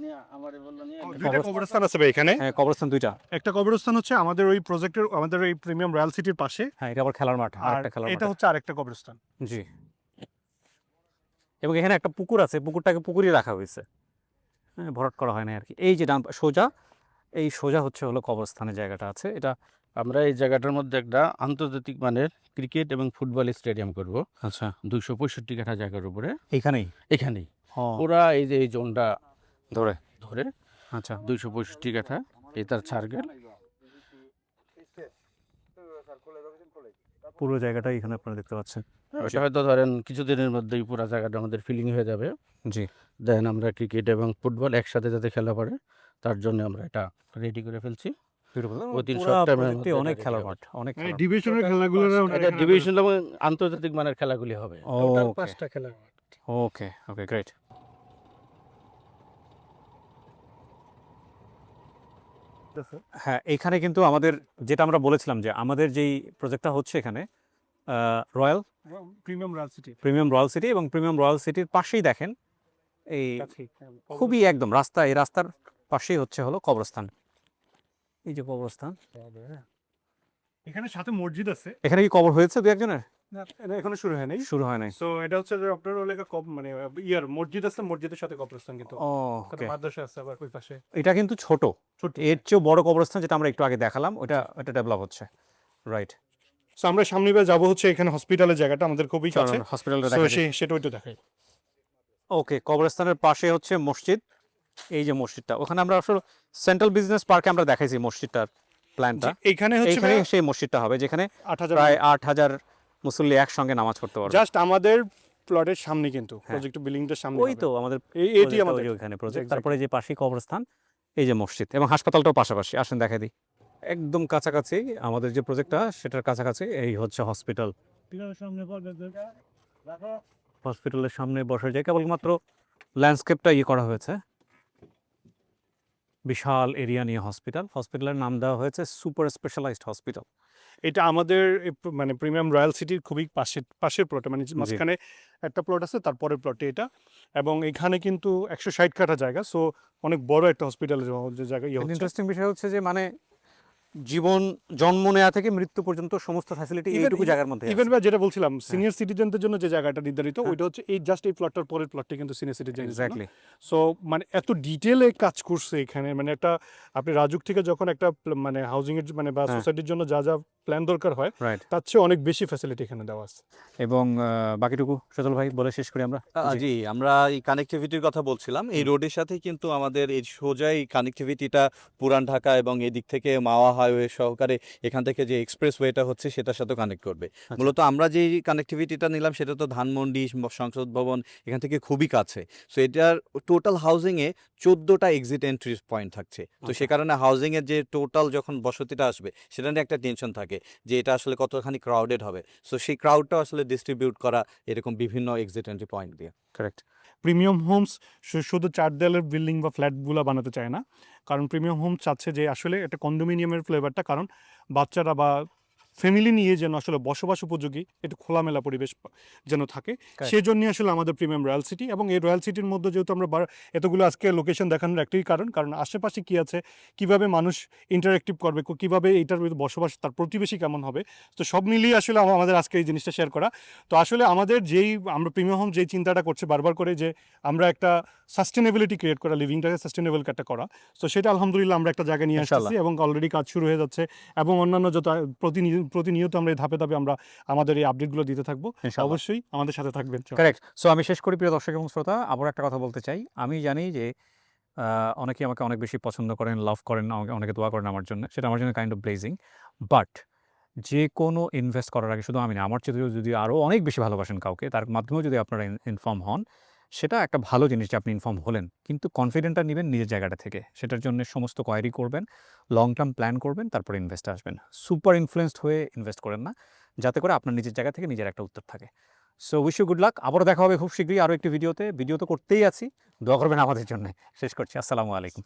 কবরস্থান আছে ভাই এখানে। হ্যাঁ, কবরস্থান দুইটা। একটা কবরস্থান হচ্ছে আমাদের ওই প্রজেক্টের, আমাদের এই প্রিমিয়াম রয়্যাল সিটির পাশে। হ্যাঁ, এটা আবার খেলার মাঠ, আরেকটা খেলার মাঠ। এটা হচ্ছে আরেকটা কবরস্থান। জি। এবং এখানে একটা পুকুর আছে, পুকুরটাকে পুকুরই রাখা হয়েছে, হ্যাঁ, ভরাট করা হয় না আর কি। এই যে ডান সোজা, এই সোজা হচ্ছে হলো কবরস্থানের জায়গাটা আছে। এটা আমরা এই জায়গাটার মধ্যে একটা আন্তর্জাতিক মানের ক্রিকেট এবং ফুটবল স্টেডিয়াম করব। আচ্ছা, 265 কাঠা জায়গার উপরে। এখানেই পুরা এই যে এই জোনটা ধরে। আচ্ছা, 265 কাঠা, এই তার সার্কেল। পুরো জায়গাটা এখানে আপনারা দেখতে পাচ্ছেন। ওটা হয়তো ধরেন কিছুদিনের মধ্যেই পুরো জায়গাটা আমাদের ফিলিং হয়ে যাবে। জি। দেন আমরা ক্রিকেট এবং ফুটবল একসাথে যাতে খেলা পারে তার জন্য আমরা এটা রেডি করে ফেলছি। অনেক খেলার মাঠ, অনেক ডিভিশনের খেলাগুলো, ডিভিশন এবং আন্তর্জাতিক মানের খেলাগুলি হবে। টোটাল 5টা খেলার মাঠ। ওকে ওকে, গ্রেট। হ্যাঁ, এখানে কিন্তু আমাদের যেটা আমরা বলেছিলাম যে আমাদের যেই প্রজেক্টটা হচ্ছে এখানে প্রিমিয়াম রয়্যাল সিটি, এবং প্রিমিয়াম রয়্যাল সিটির পাশেই দেখেন এই খুবই একদম রাস্তা, এই রাস্তার পাশেই হচ্ছে হলো কবরস্থান। এই যে কবরস্থান, এখানে সাথে মসজিদ আছে। এখানে কি কবর হয়েছে দু একজনের? না, এটা এখনো শুরু হয় নাই। সো এটা হচ্ছে যে আপনার মানে মসজিদ আছে, মসজিদের সাথে কবরস্থান, কিন্তু মাদ্রাসা আছে আবার ওই পাশে। এটা কিন্তু ছোট, এর চেয়েও বড় কবরস্থান যেটা আমরা একটু আগে দেখালাম, ওটা ডেভেলপ হচ্ছে। রাইট। সো আমরা সামনে যাবো হচ্ছে এখানে হসপিটালের জায়গাটা আমাদের খুবই কাছে, হসপিটালটা সেটা ওইটা দেখাই। ওকে, কবরস্থানের পাশে হচ্ছে মসজিদ। এই যে মসজিদটা, ওখানে আমরা আসলে সেন্ট্রাল বিজনেস পার্কে আমরা দেখাইছি মসজিদটার প্ল্যানটা। এখানে হচ্ছে সেই মসজিদটা হবে যেখানে প্রায় 8000 মুসল্লি একসঙ্গে নামাজ পড়তে পারবে। জাস্ট আমাদের প্লটের সামনে, কিন্তু প্রজেক্ট বিল্ডিংটার সামনে। ওই তো আমাদের এইটি আমাদের ওখানে প্রজেক্ট। তারপরে যে পাশেই কবরস্থান, এই যে মসজিদ এবং হাসপাতালটাও পাশাপাশি। আসেন দেখাই দিই, একদম কাছাকাছি আমাদের যে প্রজেক্টটা সেটার কাছাকাছি এই হচ্ছে হসপিটাল। হসপিটালের সামনে বসার যায়, কেবলমাত্র ল্যান্ডস্কেপটা করা হয়েছে। বিশাল এরিয়া নিয়ে হসপিটালের নাম দেওয়া হয়েছে সুপার স্পেশালাইজড হসপিটাল। এটা আমাদের মানে প্রিমিয়াম রয়্যাল সিটির খুবই পাশের প্লটে, মানে মাঝখানে একটা প্লট আছে, তারপরের প্লটে এটা। এবং এখানে কিন্তু 160 কাঠা জায়গা, সো অনেক বড় একটা হসপিটালের যে জায়গা। ইন্টারেস্টিং বিষয় হচ্ছে যে মানে জীবন জন্ম নেওয়া থেকে মৃত্যু পর্যন্ত সমস্ত ফ্যাসিলিটি এইটুকু জায়গার মধ্যে ইভেন যেটা বলছিলাম সিনিয়র সিটিজেনদের জন্য যে জায়গাটা নির্ধারিত ওইটা হচ্ছে এই জাস্ট এই প্লটটার পরের প্লটটা কিন্তু সিনিয়র সিটিজেন এক্স্যাক্টলি। সো মানে এত ডিটেলে কাজ করছে এখানে, মানে একটা আপনি রাজুক থেকে যখন একটা মানে হাউজিং এর মানে বা সোসাইটির জন্য যা যা প্ল্যান দরকার হয় তার চেয়ে অনেক বেশি ফ্যাসিলিটি এখানে দেওয়া আছে। এবং বাকিটুকু সজল ভাই বলে শেষ করি আমরা। জি, আমরা এই কানেক্টিভিটির কথা বলছিলাম। এই রোডের সাথে কিন্তু আমাদের এই সোজাই কানেক্টিভিটিটা পুরান ঢাকা এবং এদিক থেকে মাওয়া হাইওয়ে সহকারে এখান থেকে যে এক্সপ্রেস ওয়েটা হচ্ছে সেটার সাথে কানেক্ট করবে। মূলত আমরা যে কানেক্টিভিটিটা নিলাম সেটা তো ধানমন্ডি, সংসদ ভবন এখান থেকে খুবই কাছে। সো এটার টোটাল হাউজিংয়ে 14টা এক্সিট এন্ট্রি পয়েন্ট থাকছে। তো সে কারণে হাউজিংয়ের যে টোটাল যখন বসতিটা আসবে সেটা নিয়ে একটা টেনশন থাকে যে এটা আসলে কতখানি ক্রাউডেড হবে। সো সেই ক্রাউডটা আসলে ডিস্ট্রিবিউট করা এরকম বিভিন্ন এক্সিট এন্ট্রি পয়েন্ট দিয়ে। কারেক্ট। প্রিমিয়াম হোমস শুধু 4 দেয়ালের বিল্ডিং বা ফ্ল্যাটগুলো বানাতে চায় না, কারণ প্রিমিয়াম হোম চাচ্ছে যে আসলে একটা কন্ডোমিনিয়ামের ফ্লেভারটা, কারণ বাচ্চারা বা ফ্যামিলি নিয়ে যেন আসলে বসবাস উপযোগী একটু খোলামেলা পরিবেশ যেন থাকে, সেই জন্য আসলে আমাদের প্রিমিয়াম রয়্যাল সিটি। এবং এই রয়্যাল সিটির মধ্যে যেহেতু আমরা এতগুলো আজকে লোকেশন দেখানোর একটাই কারণ আশেপাশে কি আছে, কিভাবে মানুষ ইন্টারেক্টিভ করবে, কিভাবে এইটার ভিতরে বসবাস, তার প্রতিবেশী কেমন হবে, তো সব মিলিয়ে আসলে আমাদের আজকে এই জিনিসটা শেয়ার করা। তো আসলে আমাদের আমরা প্রিমিয়াম হোম যেই চিন্তাটা করছে বারবার করে যে আমরা একটা সাস্টেনেবিলিটি ক্রিয়েট করা, লিভিংটাকে সাস্টেনেবল একটা করা, তো সেটা আলহামদুলিল্লাহ আমরা একটা জায়গায় নিয়ে আসছি এবং অলরেডি কাজ শুরু হয়ে যাচ্ছে। এবং অন্যান্য যত প্রতিনিয়ত আমরা এই ধাপে ধাপে আমরা আমাদের এই আপডেটগুলো দিতে থাকবো। অবশ্যই আমাদের সাথে থাকবেন। কারেক্ট। সো আমি শেষ করি প্রিয় দর্শক এবং শ্রোতা, আবার একটা কথা বলতে চাই। আমি জানি যে অনেকেই আমাকে অনেক বেশি পছন্দ করেন, লাভ করেন, অনেকে দোয়া করেন আমার জন্য, সেটা আমার জন্য কাইন্ড অফ ব্লেজিং। বাট যে কোনো ইনভেস্ট করার আগে শুধু আমি না, আমার চেয়ে যদি আরও অনেক বেশি ভালোবাসেন কাউকে, তার মাধ্যমেও যদি আপনারা ইনফর্ম হন, সেটা একটা ভালো জিনিস যে আপনি ইনফর্ম হলেন, কিন্তু কনফিডেন্টটা নেবেন নিজের জায়গাটা থেকে। সেটার জন্য সমস্ত কোয়ারি করবেন, লং টার্ম প্ল্যান করবেন, তারপরে ইনভেস্টে আসবেন। সুপার ইনফ্লুয়েসড হয়ে ইনভেস্ট করেন না, যাতে করে আপনার নিজের জায়গা থেকে নিজের একটা উত্তর থাকে। So wish you good luck. আবারও দেখা হবে খুব শীঘ্রই আরও একটি ভিডিও তো করতেই আছি। দোয়া করবেন আমাদের জন্য। শেষ করছি। আসসালামু আলাইকুম।